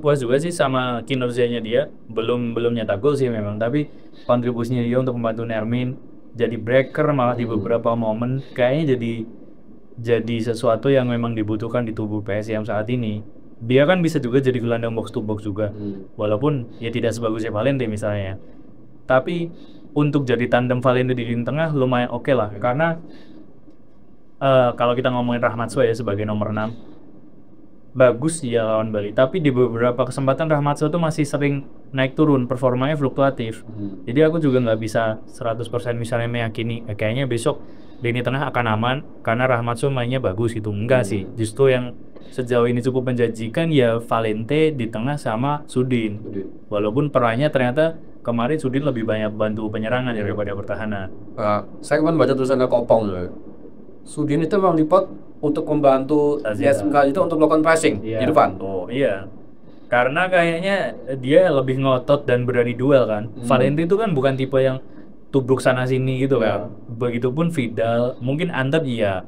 puas juga sih sama kinerjanya dia. Belum nyetak gol sih memang, tapi kontribusinya dia untuk membantu Nermin jadi breaker malah di beberapa momen kayaknya jadi sesuatu yang memang dibutuhkan di tubuh PSM saat ini. Dia kan bisa juga jadi gelandang box to box juga, walaupun ya tidak sebagus Valente misalnya. Tapi untuk jadi tandem Valente di lini tengah lumayan oke lah, karena kalau kita ngomongin Rahmatso ya sebagai nomor 6 bagus ya lawan Bali, tapi di beberapa kesempatan Rahmatso tuh masih sering naik turun, performanya fluktuatif. Jadi aku juga nggak bisa 100% misalnya meyakini kayaknya besok lini tengah akan aman karena Rahmatso mainnya bagus gitu. Enggak sih, justru yang sejauh ini cukup menjanjikan ya Valente di tengah sama Sudin. Walaupun perannya ternyata kemarin Sudin lebih banyak bantu penyerangan daripada pertahanan. Saya kemarin baca tulisannya Kopong loh. Sudin itu memang dipot untuk membantu SMK itu untuk melakukan pressing di depan. Oh iya, karena kayaknya dia lebih ngotot dan berani duel kan. Valente itu kan bukan tipe yang tubruk sana sini gitu kan. Begitupun Vidal, mungkin Antep iya.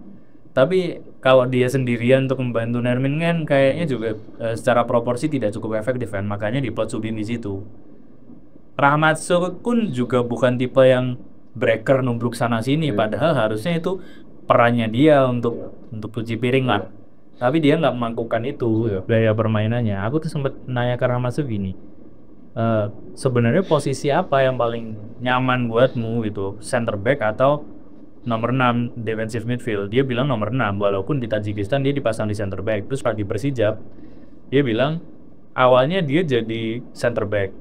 Tapi kalau dia sendirian untuk membantu Nermin kan kayaknya juga secara proporsi tidak cukup efektif kan. Makanya diplot Sudin di situ. Rahmatso pun juga bukan tipe yang breaker numbruk sana sini, padahal harusnya itu perannya dia untuk cuci piring lah. Tapi dia nggak melakukan itu gaya permainannya. Aku tuh sempat nanya ke Rahmatso gini, sebenarnya posisi apa yang paling nyaman buatmu gitu, center back atau nomor 6 defensive midfield? Dia bilang nomor 6, walaupun di Tajikistan dia dipasang di center back. Terus pas di Persijap dia bilang awalnya dia jadi center back,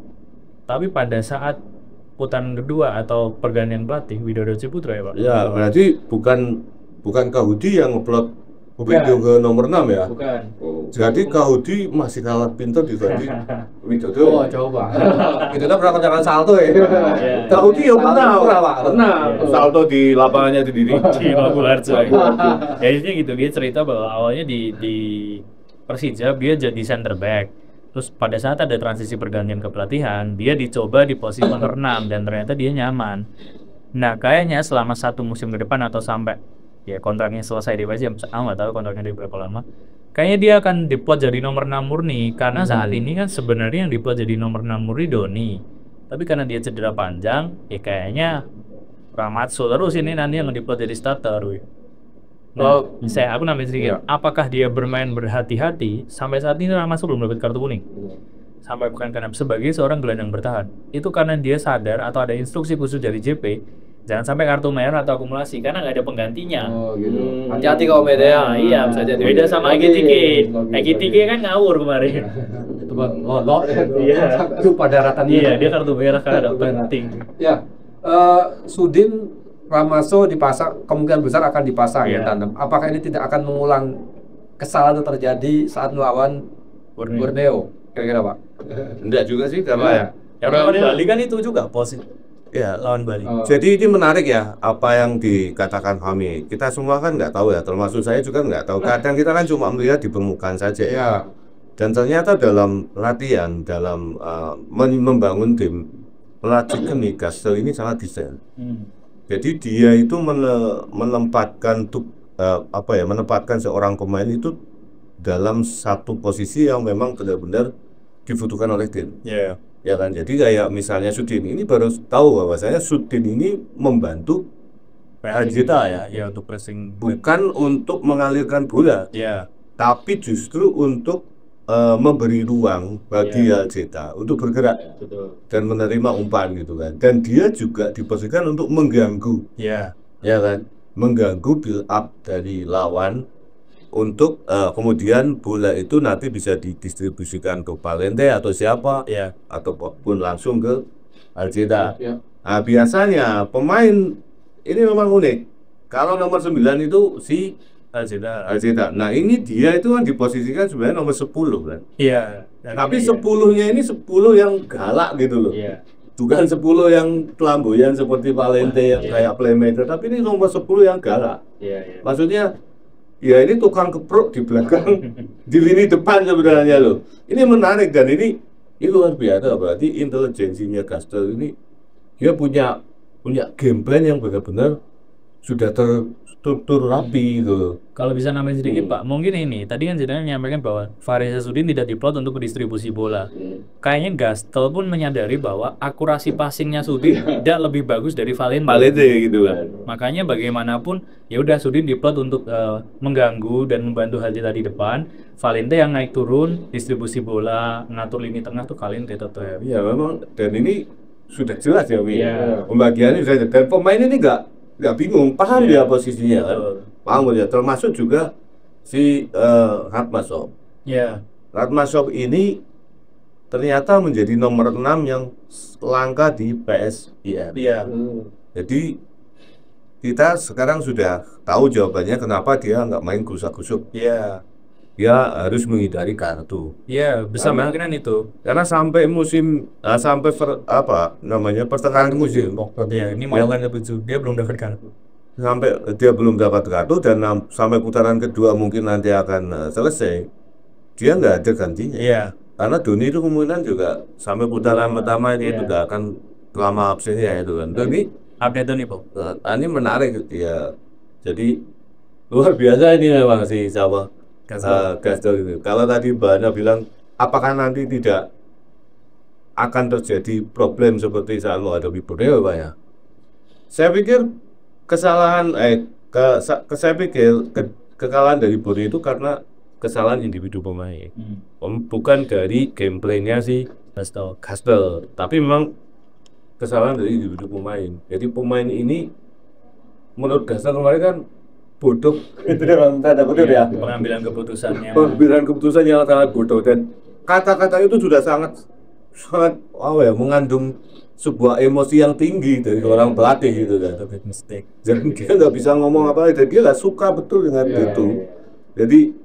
tapi pada saat putaran kedua atau pergantian pelatih Widodo Ciputra ya Pak? Ya berarti bukan Kahudi yang ngeplot video ke nomor 6 ya? Bukan. Jadi Kahudi masih kalah pintar dibanding Widodo. Oh coba. Itu udah pernah kerjakan salto ya. Kahudi ya pernah. Salto di lapangannya sendiri di Magularjo. Ya intinya gitu, dia cerita bahwa awalnya di Persijap dia jadi center back. Terus pada saat ada transisi pergantian kepelatihan, dia dicoba di posisi nomor 6 dan ternyata dia nyaman. Nah kayaknya selama 1 musim ke depan atau sampai ya kontraknya selesai di Persijap, aku nggak tahu kontraknya di berapa lama. Kayaknya dia akan diplot jadi nomor 6 murni, karena saat ini kan sebenarnya yang diplot jadi nomor 6 murni Doni. Tapi karena dia cedera panjang, ya kayaknya Rahmatso terus ini nanti yang diplot jadi starter. Nah, aku nambahin sedikit. Apakah dia bermain berhati-hati? Sampai saat ini Rahmatso belum dapat kartu kuning. Sampai bukan karena sebagai seorang gelandang bertahan. Itu karena dia sadar atau ada instruksi khusus dari JP, jangan sampai kartu merah atau akumulasi karena nggak ada penggantinya. Oh gitu. Hati-hati kalau beda ya. Iya, bisa jadi. Beda sama Ekitike kan ngawur kemarin. Itu buat lolot. Iya. Lupa daratan. Iya, dia kartu merah karena penting. Ya. Sudin Rahmatso dipasang, kemungkinan besar akan dipasang ya tandem. Apakah ini tidak akan mengulang kesalahan yang terjadi saat melawan Borneo? Kira-kira Pak? Enggak juga sih karena lawan Bali kan itu juga posisi. Ya, lawan Bali. Jadi ini menarik ya apa yang dikatakan Fahmi. Kita semua kan nggak tahu ya, termasuk saya juga nggak tahu. Kadang kita kan cuma melihat di permukaan saja ya. Dan ternyata dalam latihan, dalam membangun tim, pelatih Newcastle ini sangat detail. Jadi dia itu menempatkan seorang pemain itu dalam satu posisi yang memang benar-benar dibutuhkan oleh tim. Ya kan, jadi kayak misalnya Sudin ini baru tahu bahwasanya Sudin ini membantu kita ya untuk pressing, bukan untuk mengalirkan bola, tapi justru untuk memberi ruang bagi Aljeta untuk bergerak dan menerima umpan gitu kan. Dan dia juga diposisikan untuk mengganggu, ya kan, mengganggu build up dari lawan untuk kemudian bola itu nanti bisa didistribusikan ke Valente atau siapa ataupun langsung ke Aljeta. Nah, biasanya pemain ini memang unik. Kalau nomor 9 itu si Alzeda. Nah, ini dia itu kan diposisikan sebenarnya nomor 10 kan. Iya. Tapi 10-nya ini 10 yang galak gitu loh. Iya. Bukan 10 yang flamboyan seperti Valente yang kayak playmaker, tapi ini nomor 10 yang galak. Iya. Maksudnya ya ini tukang keprok di belakang di lini depan sebenarnya loh. Ini menarik dan ini luar biasa, berarti intelijensinya Gastel ini dia punya game plan yang benar-benar sudah terstruktur rapi gitu. Kalau bisa nambahin sedikit Pak, mungkin ini tadi kan Zidane menyampaikan bahwa Faris Sassuddin tidak diplot untuk distribusi bola. Kayaknya Gastel pun menyadari bahwa akurasi passingnya Sudin tidak lebih bagus dari Valente gitu kan. Makanya bagaimanapun ya udah Sudin diplot untuk mengganggu dan membantu Hazard di depan. Valente yang naik turun, distribusi bola, ngatur lini tengah tuh Valente tetap. Iya memang, dan ini sudah jelas ya Wi. Iya. Pembagiannya sudah, dan pemain ini nggak bingung, paham dia posisinya kan. Paham ya, termasuk juga si Ratmasov. Iya. Ratmasov ini ternyata menjadi nomor 6 yang langka di PSIS. Iya. Jadi kita sekarang sudah tahu jawabannya kenapa dia nggak main gusuk-gusuk. Iya. Dia harus menghindari kartu. Iya, bisa kemungkinan itu. Karena sampai musim pertengahan musim. Iya, ini main lebih dia belum dapat kartu. Sampai dia belum dapat kartu dan sampai putaran kedua mungkin nanti akan selesai. Dia nggak ada gantinya. Iya. Karena Doni itu kemungkinan juga sampai putaran pertama ini itu nggak akan lama absennya itu kan. Tapi update Doni Pak. Ini menarik ya. Jadi luar biasa ini memang si Jawa. Gastel itu. Kalau tadi Mbak Ana bilang apakah nanti tidak akan terjadi problem seperti saat menghadapi Borneo Pak ya? Saya pikir kekalahan dari Borneo itu karena kesalahan individu pemain. Bukan dari gameplaynya si Gastel, tapi memang kesalahan dari individu pemain. Jadi pemain ini menurut Gastel kemarin kan bodoh, itu memang tanda kutip ya. Pengambilan keputusannya. Pengambilan keputusan yang sangat bodoh dan kata-kata itu sudah sangat mengandung sebuah emosi yang tinggi dari orang pelatih gitu kan. Mistake. Jadi dia nggak bisa ngomong apa, dan dia nggak suka betul dengan itu. Jadi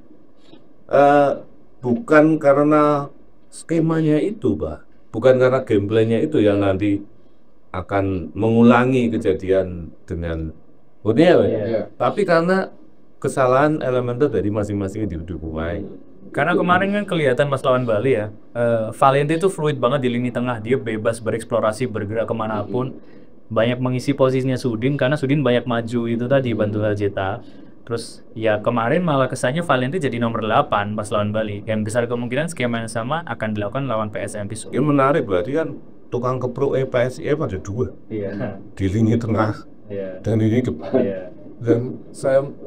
bukan karena skemanya itu, Pak. Bukan karena gameplaynya itu yang nanti akan mengulangi kejadian dengan Borneo, tapi karena kesalahan elemental dari masing-masing individu pemain. Karena kemarin kan kelihatan pas lawan Bali ya, Valente itu fluid banget di lini tengah, dia bebas bereksplorasi, bergerak kemanapun, banyak mengisi posisinya Sudin karena Sudin banyak maju itu tadi bantu Alzeta. Terus ya kemarin malah kesannya Valente jadi nomor 8 pas lawan Bali. Yang besar kemungkinan skema yang sama akan dilakukan lawan PSM besok. Ini menarik, berarti kan tukang keprok PSIS ada 2 di lini tengah. Dan ini depan. Dan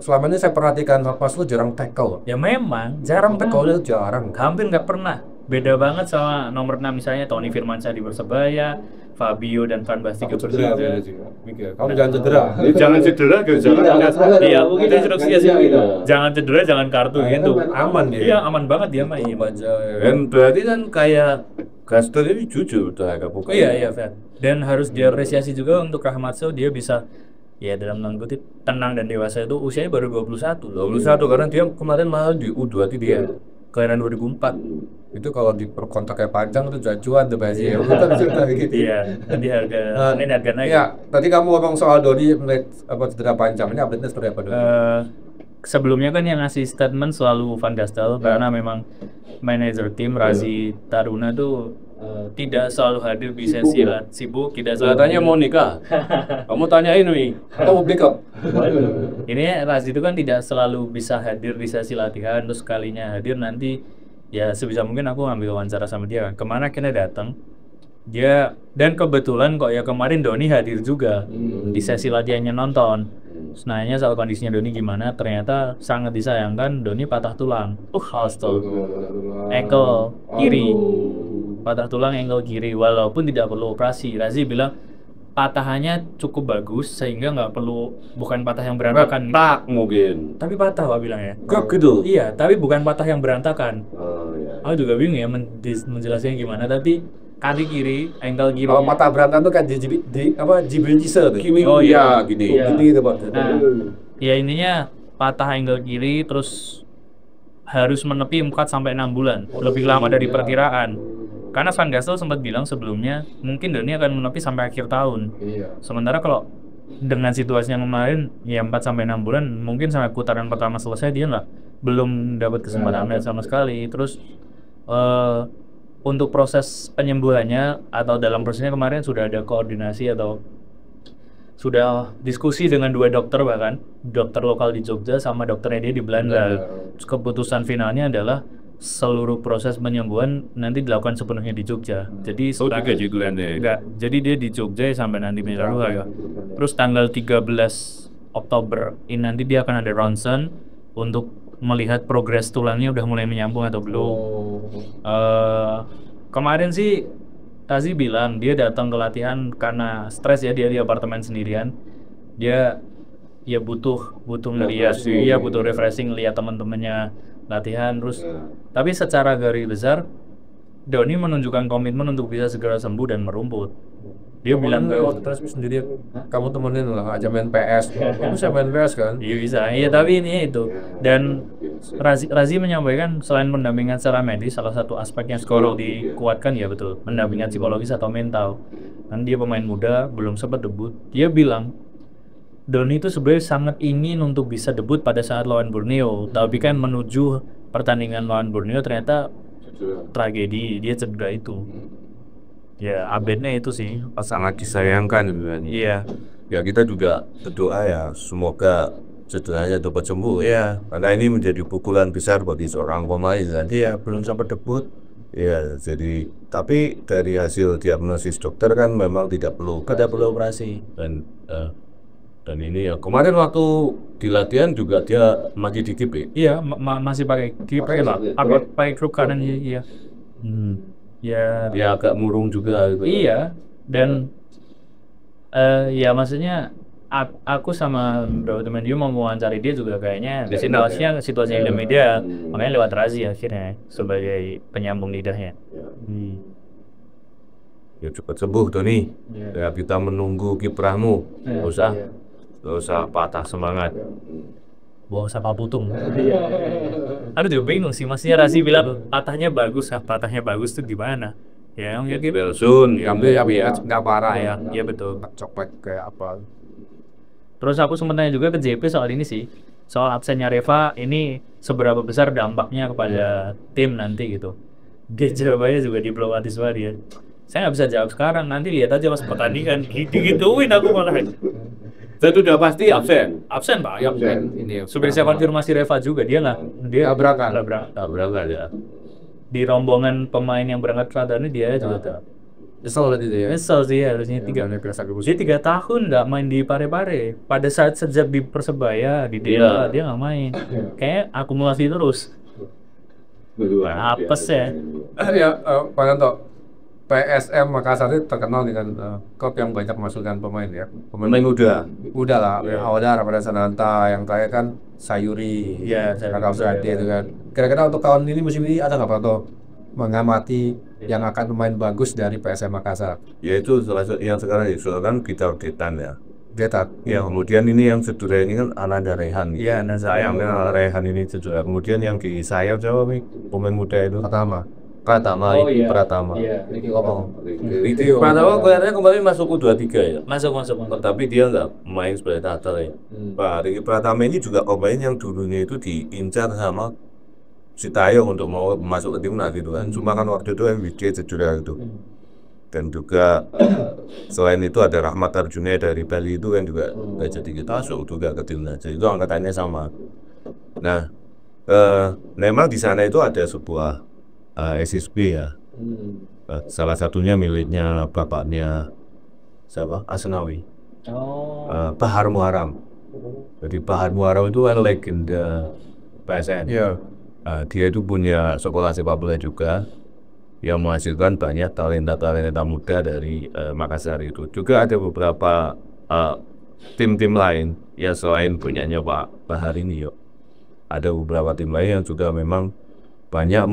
selama ini saya perhatikan Mas lu jarang tackle. Ya memang jarang tackle itu jarang. Hampir nggak pernah. Beda banget sama nomor 6 misalnya Tony Firmansyah di Persebaya, Fabio dan Van Basten ke Persija. Kamu jangan cedera. Jangan cedera, Iya, itu instruksinya sih. Jangan cedera, jangan kartu gitu. Aman dia. Iya, aman banget dia mah. Dan berarti kan kayak Gastel ini jujur terhadap bukan. Iya, Fer. Dan harus diapresiasi juga untuk Rahmatso, dia bisa ya dalam tanda kutip tenang dan dewasa itu usianya baru 21 karena dia kemarin malah di U23 dia kelahiran 2004. Itu kalau di kontraknya panjang itu jajuan tuh PSIS. Itu kan cerita gitu. Iya, tadi harga naik. Iya, tadi kamu ngomong soal Doni cedera panjang. Ini update-nya seperti apa Doni? Sebelumnya kan yang ngasih statement selalu Van Gastel karena memang manajer tim Razi Taruna tuh tidak selalu hadir di sesi sibuk, tidak selalu. Katanya mau nikah. Kamu tanyain nih. Kamu pick up. Ini Razi itu kan tidak selalu bisa hadir di sesi latihan, terus sekalinya hadir nanti ya sebisa mungkin aku ngambil wawancara sama dia kan. Kemana akhirnya datang. Dia dan kebetulan kok ya kemarin Doni hadir juga di sesi latihannya nonton. Terus nanya soal kondisinya Doni gimana, ternyata sangat disayangkan Doni patah tulang. Ankle kiri. Patah tulang ankle kiri walaupun tidak perlu operasi. Razi bilang patahannya cukup bagus sehingga nggak perlu, bukan patah yang berantakan. Tak mungkin. Tapi patah Pak bilang ya. Kok gitu? Iya, tapi bukan patah yang berantakan. Oh, iya. Aku juga bingung ya menjelaskannya gimana, tapi kaki kiri, ankle kiri. Kalau patah berantakan tuh kan Jibril Cisse tuh. Oh iya, gini. iya. Gitu Pak. Nah, ya intinya patah ankle kiri terus harus menepi 4 sampai 6 bulan, lebih lama dari perkiraan. Karena Van Gassel sempat bilang sebelumnya mungkin Doni akan menepi sampai akhir tahun. Sementara kalau dengan situasi yang kemarin ya 4 sampai 6 bulan, mungkin sampai putaran pertama selesai dia belum dapat kesempatan main sama sekali. Terus untuk proses penyembuhannya atau dalam prosesnya kemarin sudah ada koordinasi atau sudah diskusi dengan 2 dokter, bahkan dokter lokal di Jogja sama dokternya dia di Belanda. Terus keputusan finalnya adalah seluruh proses penyembuhan nanti dilakukan sepenuhnya di Jogja. Jadi jadi dia di Jogja sampai nanti Mei lalu ya. Terus tanggal 13 Oktober ini nanti dia akan ada ronsen untuk melihat progres tulangnya udah mulai menyambung atau belum. Kemarin sih Tazi bilang dia datang ke latihan karena stres ya, dia di apartemen sendirian. Dia ya butuh ngeliat, dia butuh refreshing, lihat teman-temannya latihan terus. Tapi secara garis besar Doni menunjukkan komitmen untuk bisa segera sembuh dan merumput. Dia bilang waktu transmisi sendiri, kamu temenin lah aja main PS. Kamu bisa main PS kan? Iya bisa, iya tapi ini itu. Dan Razi menyampaikan selain pendampingan secara medis, salah satu aspek yang perlu dikuatkan ya betul, pendampingan psikologis atau mental. Kan dia pemain muda, belum sempat debut. Dia bilang Doni itu sebenarnya sangat ingin untuk bisa debut pada saat lawan Borneo, tapi kan menuju pertandingan lawan Borneo ternyata tragedi, dia cedera itu. Ya update-nya itu sih sangat disayangkan kan. Iya. Ya kita juga berdoa ya semoga cederanya dapat sembuh ya. Karena ini menjadi pukulan besar bagi seorang pemain kan. Iya, belum sempat debut. Iya, jadi tapi dari hasil diagnosis dokter kan memang tidak perlu operasi dan ini ya kemarin waktu di latihan juga dia masih di kip ya? Iya, masih pakai kip lah. Pakai kruk kanan iya. Ya, dia agak murung juga gitu. Iya, dan ya maksudnya aku sama beberapa teman dia mau wawancari dia juga kayaknya situasinya di media, makanya lewat Razi akhirnya sebagai penyambung lidahnya. Ya cepat sembuh Doni. Ya kita menunggu kiprahmu. Gak usah patah semangat. Bawa sama putung. Aduh dia bingung sih, maksudnya Razi bilang patahnya bagus tuh gimana? Ya yang gitu. Belsun, Ambil ya nggak parah ya. Iya betul. Copek kayak apa? Terus aku sempat tanya juga ke JP soal ini sih, soal absennya Reva ini seberapa besar dampaknya kepada tim nanti gitu. Dia jawabannya juga diplomatis banget ya. Saya nggak bisa jawab sekarang, nanti lihat aja pas pertandingan. Digituin aku malah. Dan udah pasti absen Pak. Ini Sudah saya konfirmasi Reva juga, dia tabrakan ya. Di rombongan pemain yang berangkat Qatar ini dia juga Nyesel tadi dia. Nyesel sih harusnya 3 tahun nggak main di Parepare. Pada saat sejak di Persebaya di dia nggak main. Kayak akumulasi terus. Apes ya. Pak Nanto, PSM Makassar itu terkenal dengan klub yang banyak memasukkan pemain ya. Pemain muda. Udah lah, Awadar, pada Sananta, yang terakhir kan Sayuri, Kakak Surati itu kan. Kira-kira untuk tahun ini musim ini ada nggak Pak Nanto mengamati yang akan pemain bagus dari PSM Makassar? Ya itu salah satu yang sekarang kita updatean ya. Detat. Ya kemudian ini yang cedera ini kan Ananda Rehan. Iya, sayangnya Rehan ini cedera. Kemudian yang di sayap siapa nih pemain muda itu? Pratama. Pratama kelihatannya kembali masuk U23 ya. Masuk. Tapi dia nggak main sebagai starter ya. Pak Riki Pratama ini juga pemain yang dulunya itu diincar sama Sintayong untuk mau masuk ke timnas gitu kan. Cuma kan waktu itu MVJ cedera gitu. Dan juga selain itu ada Rahmat Arjuna dari Bali itu kan juga nggak jadi kita masuk juga ke timnas. Jadi itu angkatannya sama. Nah, memang di sana itu ada sebuah SSB ya. Salah satunya miliknya bapaknya siapa? Asnawi. Bahar Muharam. Jadi Bahar Muharam itu kan legenda PSN. Dia itu punya sekolah sepak bola juga yang menghasilkan banyak talenta muda dari Makassar itu. Juga ada beberapa tim-tim lain ya selain punyanya Pak Bahar ini yuk. Ada beberapa tim lain yang juga memang banyak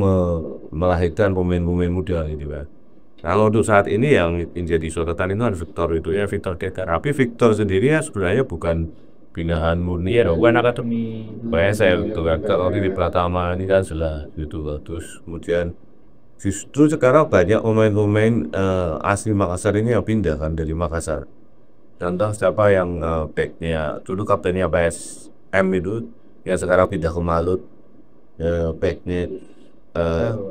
melahirkan pemain-pemain muda gitu kan. Kalau untuk saat ini yang menjadi sorotan itu ada Victor itu ya. Victor Keter. Tapi Victor sendiri ya sebenarnya bukan binaan murni Iya, bukan akademi PSM itu kan. Kalau di Pratama ini kan jelas gitu. Terus kemudian justru sekarang banyak pemain-pemain asli Makassar ini yang pindah kan dari Makassar. Contoh siapa yang backnya dulu kaptennya PSM itu yang sekarang pindah ke Malut, backnya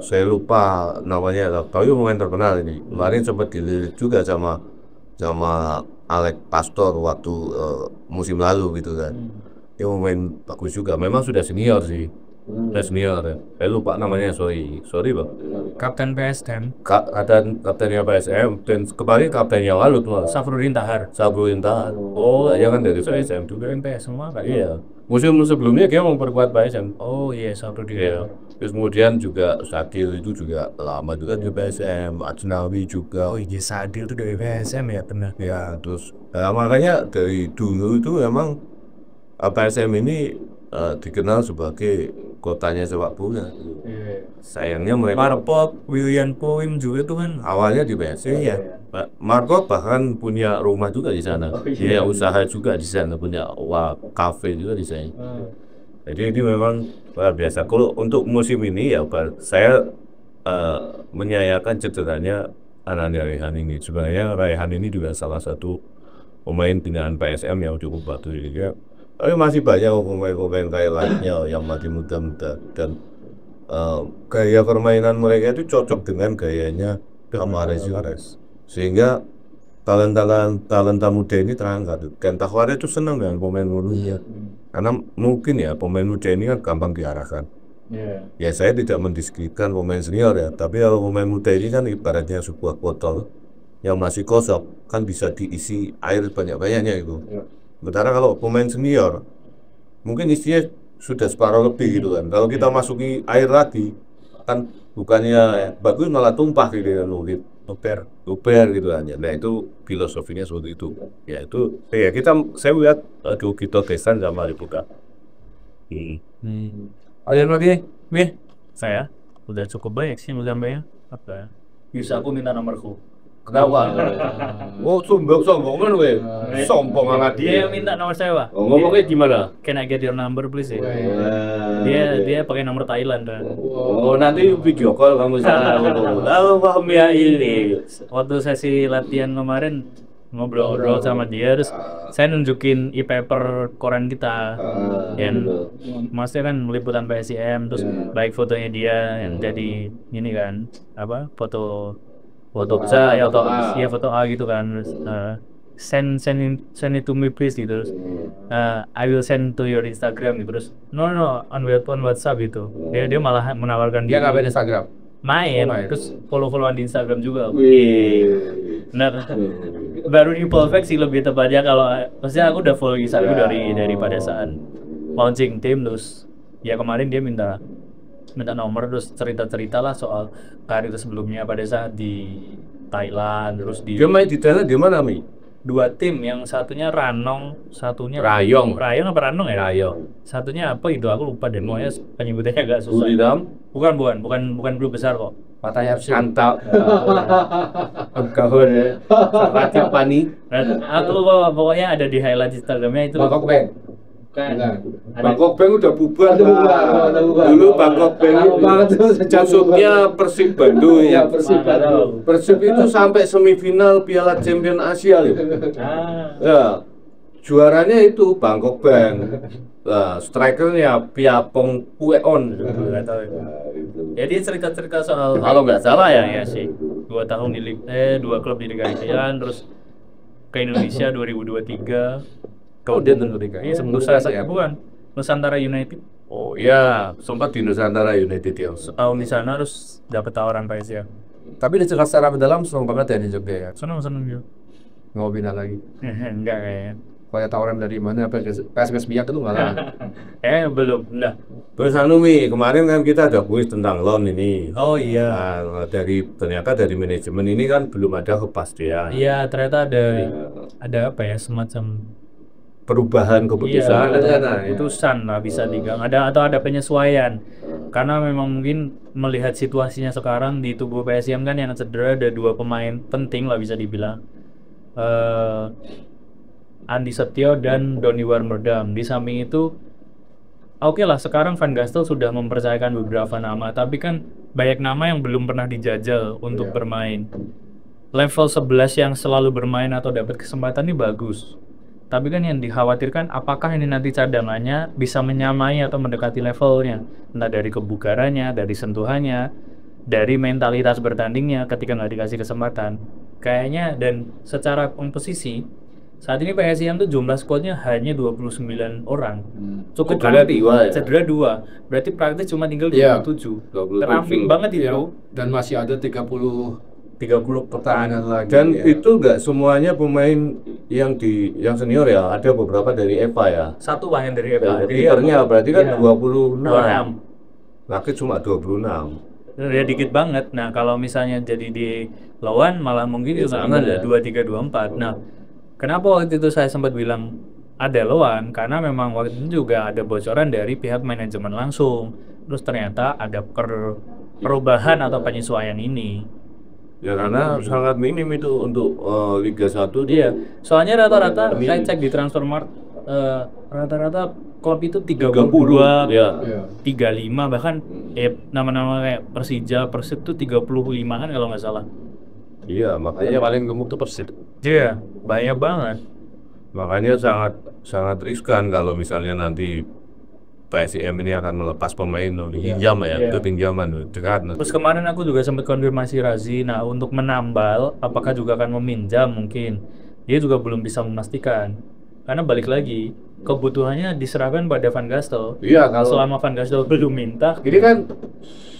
saya lupa namanya, tapi pemain terkenal ini. Kemarin sempat dilirik juga sama Alex Pastor waktu musim lalu gitu kan. Dia pemain bagus juga, memang sudah senior sih. Sudah senior ya. Saya lupa namanya, sorry bang. Kapten PSM. Kaptennya PSM dan kemarin kaptennya Walut malah. Safrudin Tahar. Oh, ya kan dari PSM juga kan PSM semua kan. Iya. Musim sebelumnya dia memperkuat PSM. Oh iya, Safrudin. Iya. Terus kemudian juga Sadil itu juga lama juga di PSM, Ajnawi juga. Oh iya, Sadil itu dari PSM ya, benar. Ya, terus makanya dari dulu itu memang PSM ini dikenal sebagai kotanya sepak bola. Sayangnya mereka Marpop, William Poim juga tuh kan awalnya di PSM ya. Marco bahkan punya rumah juga di sana. Dia usaha juga di sana, punya kafe juga di sana. Jadi ini memang luar biasa. Kalau untuk musim ini ya saya menyayangkan cederanya Ananda Raihan ini. Sebenarnya Raihan ini juga salah satu pemain binaan PSM yang cukup bagus juga. Tapi masih banyak pemain-pemain kayak lainnya yang masih muda-muda dan gaya permainan mereka itu cocok dengan gayanya Mahrez Juarez. Sehingga talenta muda ini terangkat. Dan Takwara itu senang dengan pemain muda. Karena mungkin ya pemain muda ini kan gampang diarahkan. Ya saya tidak mendiskreditkan pemain senior ya, tapi kalau pemain muda ini kan ibaratnya sebuah botol yang masih kosong, kan bisa diisi air banyak-banyaknya itu. Sementara kalau pemain senior mungkin isinya sudah separuh lebih gitu kan. Kalau kita masuki air lagi kan bukannya bagus malah tumpah gitu kan, luber gitu kan. Nah itu filosofinya seperti itu. Ya itu ya saya lihat kita Desan sama Lipuka. Kalian lagi? Saya udah cukup banyak sih gambarnya. Apa ya? Bisa aku minta nomorku. Kenapa? Oh sombong kan we. Sombong amat dia yang minta nomor saya, Pak. Ngomongnya gimana? Can I get your number please ya? Dia pakai nomor Thailand kan. Oh nanti video call kamu sana. Lalu paham ya ini. Waktu sesi latihan kemarin ngobrol sama dia, terus saya nunjukin e-paper koran kita yang maksudnya kan liputan PSIM, terus baik fotonya dia yang jadi ini kan apa foto saya atau ya foto A gitu kan, terus send it to me please gitu, terus I will send to your Instagram gitu, terus no on WhatsApp gitu. Dia malah menawarkan Dia nggak main Instagram. main, terus follow-followan di Instagram juga. Benar. Baru di Polvex sih lebih tepatnya, kalau maksudnya aku udah follow Instagram dari pada saat launching tim, terus ya kemarin dia minta nomor, terus cerita lah soal karir sebelumnya pada saat di Thailand, terus di Dia main di Thailand di mana Mi? 2 tim, yang satunya Ranong, satunya Rayong apa Ranong ya? Rayong. Satunya apa itu aku lupa deh, pokoknya penyebutannya agak susah. Bukan klub besar kok. Matanya Santap. Kahun ya. Sakati apa nih? Aku lupa, pokoknya ada di highlight Instagramnya itu. Bangkok Bank. Bangkok Bank udah bubar. Dulu Bangkok Bank musuhnya Persib Bandung ya. Persib itu sampai semifinal Piala Champion Asia loh. Ya, juaranya itu Bangkok Bank. Strikernya Piapong Pueon. Jadi cerita soal kalau nggak salah ya sih 2 tahun di 2 klub di Liga Thailand, terus ke Indonesia 2023. Kemudian Liga. Iya, saya bukan Nusantara United. Oh iya, sempat di Nusantara United ya. Setahun di sana, terus dapat tawaran PSIM. Tapi di secara mendalam senang banget ya di Jogja ya. Senang juga. Nggak pindah lagi. Enggak kayaknya. Kayak tawaran dari mana? PSMS Biak itu nggak lah. Belum. Enggak. Terus Mi, kemarin kan kita ada kuis tentang loan ini. Oh iya. Nah, ternyata dari manajemen ini kan belum ada kepastian. Iya, ternyata ada apa ya, semacam perubahan keputusan keputusan lah bisa dibilang ada penyesuaian karena memang mungkin melihat situasinya sekarang di tubuh PSIM kan yang cedera ada 2 pemain penting lah bisa dibilang, Andi Setio dan Donny Warmerdam. Di samping itu oke lah, sekarang Van Gastel sudah mempercayakan beberapa nama, tapi kan banyak nama yang belum pernah dijajal untuk bermain. Level 11 yang selalu bermain atau dapat kesempatan ini bagus. Tapi kan yang dikhawatirkan apakah ini nanti cadangannya bisa menyamai atau mendekati levelnya. Entah dari kebugarannya, dari sentuhannya, dari mentalitas bertandingnya ketika nggak dikasih kesempatan. Kayaknya dan secara komposisi, saat ini PSIM tuh jumlah squadnya hanya 29 orang. Cukup cedera 2. Berarti praktis cuma tinggal 27. Terampil banget itu. Dan masih ada 30 pertandingan lagi. Dan itu nggak semuanya pemain yang senior ya, ada beberapa dari EVA ya. Satu main dari EVA. Kipernya berarti kan 26. Laki cuma 26. Ya dikit banget. Nah, kalau misalnya jadi di lawan malah mungkin juga ada 2-3-2-4. Nah, kenapa waktu itu saya sempat bilang ada lawan? Karena memang waktu itu juga ada bocoran dari pihak manajemen langsung. Terus ternyata ada perubahan atau penyesuaian ini. Ya karena sangat minim itu untuk Liga 1 dia. Soalnya rata-rata saya cek di Transfermarkt rata-rata klub itu 32, 35 bahkan nama-nama kayak Persija, Persib tuh 35-an kalau nggak salah. Iya, makanya paling gemuk tuh Persib. Iya, banyak banget. Makanya sangat riskan kalau misalnya nanti PSIM ini akan melepas pemain pinjam itu pinjaman dekat. Terus kemarin aku juga sempat konfirmasi Razi, nah untuk menambal apakah juga akan meminjam mungkin. Dia juga belum bisa memastikan. Karena balik lagi, kebutuhannya diserahkan pada Van Gastel. Iya, kalau selama Van Gastel belum minta. Ini kan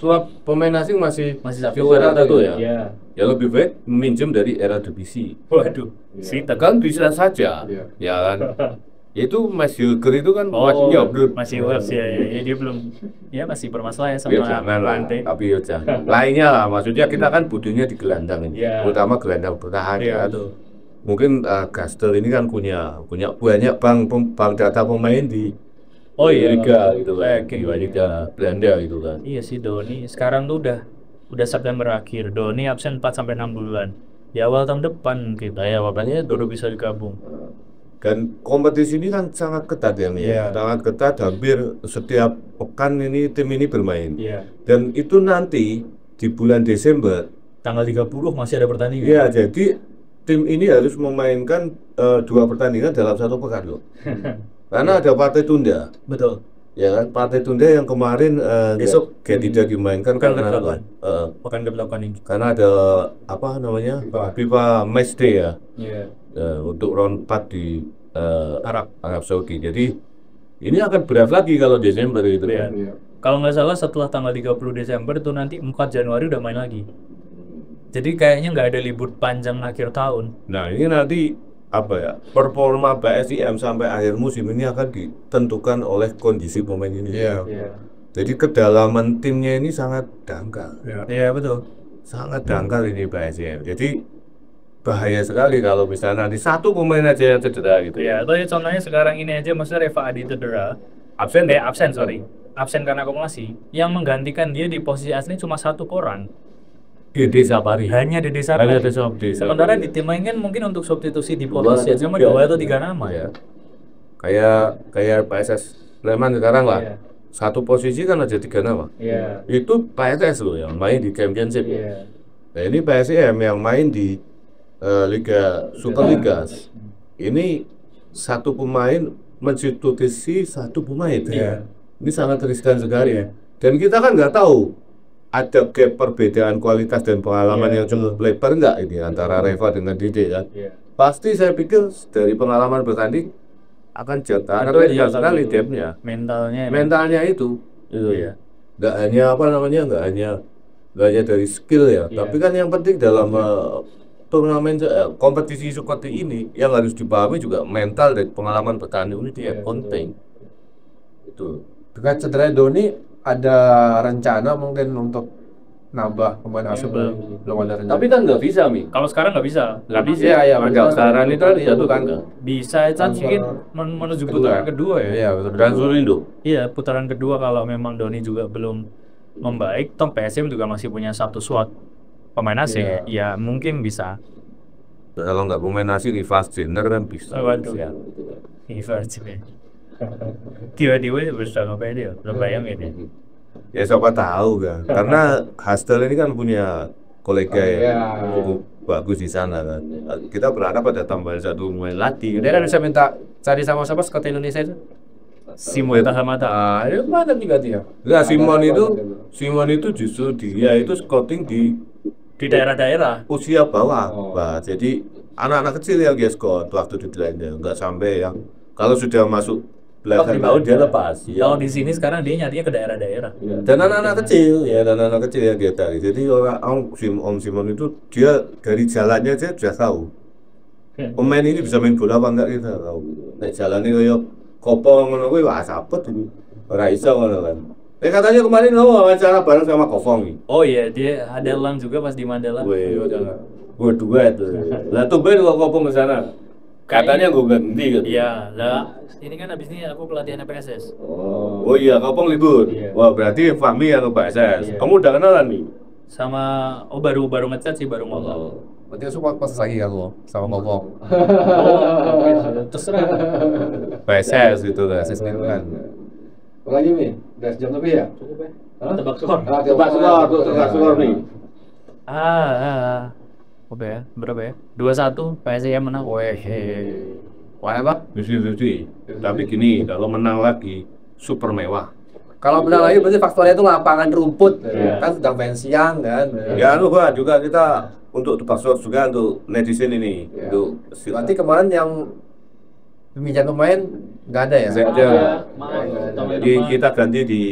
klub pemain asing masih era itu ya. Iya. Ya lebih baik meminjam dari era divisi. Waduh, sih kan bisa saja. Ya kan. Itu Mas Hilger itu kan masih ya dia belum masih bermasalah ya sama Lante. Tapi lainnya lah, maksudnya kita kan butuhnya di gelandang ini, terutama gelandang bertahan mungkin Gastel ini kan punya banyak bank data pemain di Liga gitu kan, di Liga Belanda gitu kan. Iya sih, Doni sekarang tuh udah September akhir, Doni absen 4-6 bulan. Di awal tahun depan kita makanya udah bisa digabung. Dan kompetisi ini kan sangat ketat ya, sangat ketat, hampir setiap pekan ini tim ini bermain. Dan itu nanti di bulan Desember tanggal 30 masih ada pertandingan. Iya, jadi tim ini harus memainkan 2 pertandingan dalam 1 pekan loh. Karena ada partai tunda. Betul. Ya kan, partai tunda yang kemarin besok tidak dimainkan karena pekan ke-8 ini. Karena ada apa namanya? FIFA Match Day ya. Untuk round 4 di Arab Saudi. Jadi ini akan berat lagi kalau Desember gitu ya. Kalau nggak salah setelah tanggal 30 Desember itu nanti 4 Januari udah main lagi. Jadi kayaknya nggak ada libur panjang akhir tahun. Nah ini nanti performa PSIM sampai akhir musim ini akan ditentukan oleh kondisi pemain ini. Jadi kedalaman timnya ini sangat dangkal. Iya betul. Sangat dangkal ini PSIM. Jadi bahaya sekali kalau misalnya nanti 1 pemain aja yang cedera gitu. Ya, contohnya sekarang ini aja maksudnya Reva Adi cedera. Absen karena akumulasi. Yang menggantikan dia di posisi asli cuma 1 orang. Dede Sapari. Hanya Dede Sapari. Sementara di tim lain kan mungkin untuk substitusi di posisi cuma 2 atau 3 nama ya. Kayak PSS Sleman sekarang lah. 1 posisi kan ada 3 nama. Itu PSS loh yang main di Championship. Nah ini PSIM yang main di Liga Superliga. Ini 1 pemain mensubstitusi 1 pemain. Ini sangat riskan sekali. Dan kita kan nggak tahu ada gap perbedaan kualitas dan pengalaman yang cukup lebar nggak ini antara Reva dengan Dede kan. Pasti saya pikir dari pengalaman bertanding akan jatuh sekali gapnya. Mentalnya itu ya. Nggak hanya dari skill ya. Tapi kan yang penting dalam turnamen kompetisi seperti ini yang harus dipahami juga mental dan pengalaman bertanding ini dia penting. Itu. Dengan cedera Doni ada rencana mungkin untuk nambah pemain asing belum ada rencana. Tapi kan nggak bisa, Mi. Kalau sekarang nggak bisa. Nggak bisa ya, pendaftaran itu kan itu kan Bisa kan mungkin menuju putaran kedua ya. Iya betul. dan seluruh Indo. Iya, putaran kedua kalau memang Doni juga belum membaik, toh PSM juga masih punya satu slot pemain asing. Ya mungkin bisa. Kalau nggak pemain asing, Rivas Jenner kan bisa. Waduh ya. Iverson. Tiba-tiba bisa ngapain dia? Belum bayangin ya. Ya siapa tahu kan. Karena Hastel ini kan punya kolega yang cukup bagus di sana kan. Kita berharap ada tambahan satu pemain latih. Dia kan bisa minta cari sama-sama scout Indonesia itu. Simon Tahamata. Itu mana juga dia? Nah, Simon itu justru dia itu scouting di Daerah-daerah. usia bawah. Nah, jadi anak-anak kecil yang dia scout waktu di Belanda, nggak sampai yang kalau sudah masuk belasan tahun dia lepas. Ya. Kalau di sini sekarang dia nyarinya ke daerah-daerah. Dan anak-anak kecil yang dia tarik. Jadi Om Simon itu dia dari jalannya aja sudah tahu. Pemain ini bisa main bola apa enggak kita tahu. Nek jalannya kayak Kopong ngono kuwi wah sapet ini. Ora iso ngono kan. Katanya kemarin lo wawancara bareng sama Kopong nih. Oh iya, dia ada Lang juga pas di Mandala. Gue duet tuh. Lah tuh kok Kopong ke sana. Katanya gue ganti gitu. Iya, lah ini kan abis ini aku pelatihan PSS. Oh iya, Kopong libur. Wah, berarti Fahmi yang ke PSS. Kamu udah kenalan nih? Sama baru ngechat sih, baru ngomong. Berarti aku pas lagi aku sama ngomong. Terserah. PSS gitu kan, PSS kan. Lagi nih, udah sejam lebih ya? Cukup ya? Tebak skor. Tebak skor nih. Berapa ya? 2-1 PSM menang. Wah apa? Mesti. Tapi gini, kalau menang lagi super mewah. Kalau menang lagi berarti faktornya itu lapangan rumput, kan sedang main siang kan. Ya, gua juga kita untuk tebak skor juga untuk netizen ini. Untuk Berarti kemarin yang peminjam pemain nggak ada ya? Nggak ada. Kita ganti di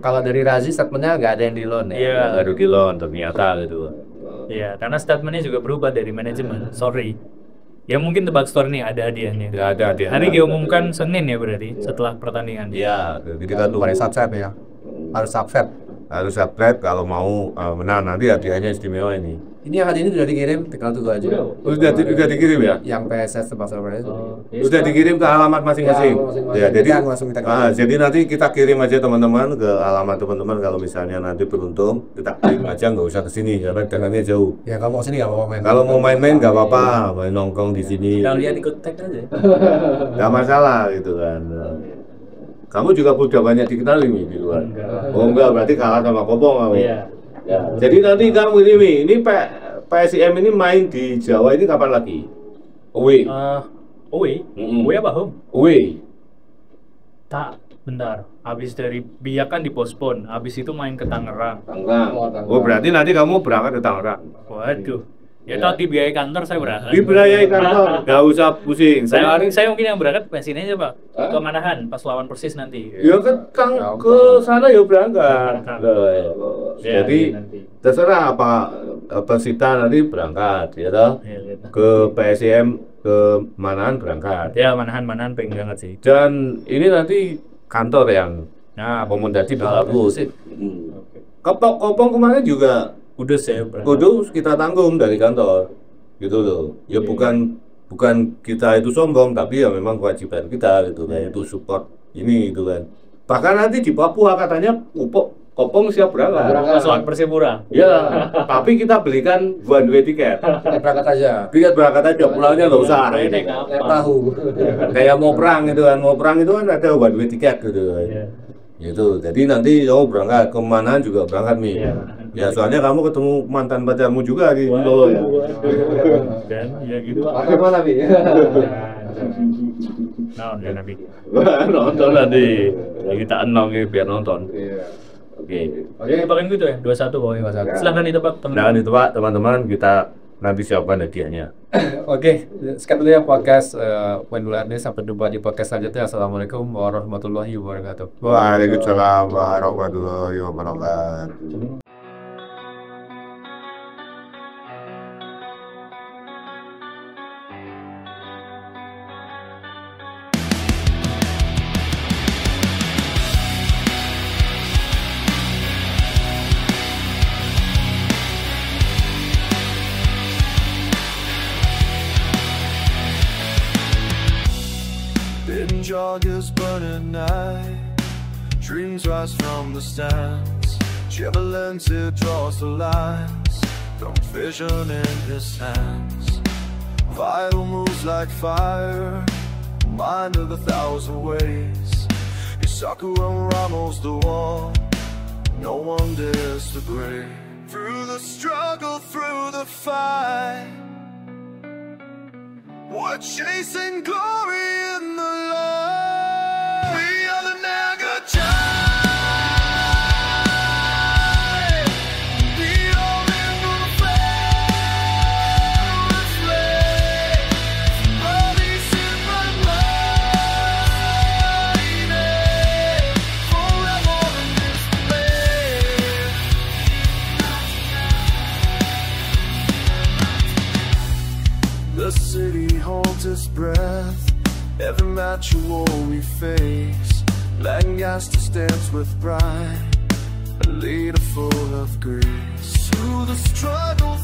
Kalau dari Razi statementnya nggak ada yang di loan ya? Iya. Aduh di loan ternyata gitu. Iya, karena statementnya juga berubah dari manajemen. Sorry. Ya mungkin tebak skor nih ada hadiahnya. Nggak ada dia. Hari diumumkan Senin ya berarti setelah pertandingan. Iya, kita tuh Pada subscribe ya? Harus subscribe kalau mau menang nanti hadiahnya istimewa ini. Ini yang hari ini sudah dikirim, tinggal tunggu aja. Udah dikirim ya? Yang PSS tebak skor itu. Sudah dikirim ke alamat masing-masing. Ya, jadi langsung kita kirim. jadi nanti kita kirim aja teman-teman ke alamat teman-teman kalau misalnya nanti beruntung kita kirim aja nggak usah ke sini karena jalannya jauh. Ya kalau mau sini nggak mau main. Kalau mau main-main nggak apa-apa, main nongkrong di sini. Kalian ikut tag aja. Nggak masalah gitu kan. Kamu juga udah banyak dikenali nih di luar. Oh enggak, berarti kalah sama Kopong kamu. Iya. Ya. Jadi nanti kamu ini PSIM ini main di Jawa ini kapan lagi? Away. Away? Mm-mm. Away apa home? Away. Tak, bentar. Habis dari Biak kan dipospon, habis itu main ke Tangerang. Oh berarti nanti kamu berangkat ke Tangerang. Waduh. Ya tadi biaya kantor saya berangkat. Dibiayai kantor, nggak usah pusing. Saya mungkin yang berangkat pensiun aja Pak. Ke Manahan pas lawan Persis nanti. Ya ke sana ya berangkat. Ya, Jadi nanti. terserah apa Persita nanti berangkat ya toh. Ya, Ke PSIM ke Manahan berangkat. ya Manahan pengen banget sih. Dan ini nanti kantor yang akomodasi bagus. Kopong kemarin juga Udah saya berangkat. kudus kita tanggung dari kantor gitu loh ya bukan kita itu sombong tapi ya memang kewajiban kita gitu kan itu support ini gitu kan bahkan nanti di Papua katanya Kopong siap berangkat Pas lawan Persipura. ya tapi kita belikan one way tiket Berangkat aja. berangkat aja pulangnya nggak usah Naik apa? Tahu. kayak mau perang itu kan ada one way tiket gitu kan Iya. gitu jadi nanti kamu berangkat kemana juga berangkat nih Iya. ya soalnya kamu ketemu mantan pacarmu juga di Solo ya Dan ya gitu. Pakai mana, Bi? Nah, udah Nabi. nonton nanti kita enong ya biar nonton oke Oke, tebakan gitu ya. 2-1 pokoknya. Silahkan ditebak nah itu Pak teman-teman kita nanti siapkan hadiahnya Oke, sekian dulu ya podcast When Will End. Sampai jumpa di podcast selanjutnya. Assalamualaikum warahmatullahi wabarakatuh. Waalaikumsalam warahmatullahi wabarakatuh. joggers burning night, dreams rise from the stands. Javelin draws the lines, dumb vision in his hands. Vital moves like fire, mind of 1,000 ways. Sakura Ramos the one, no one dares to break. Through the struggle, through the fight, we're chasing glory in the light. We are the Nagatai. The city holds its breath, every match you war we face. Lancaster stands with pride, a leader full of grace. Through the struggle,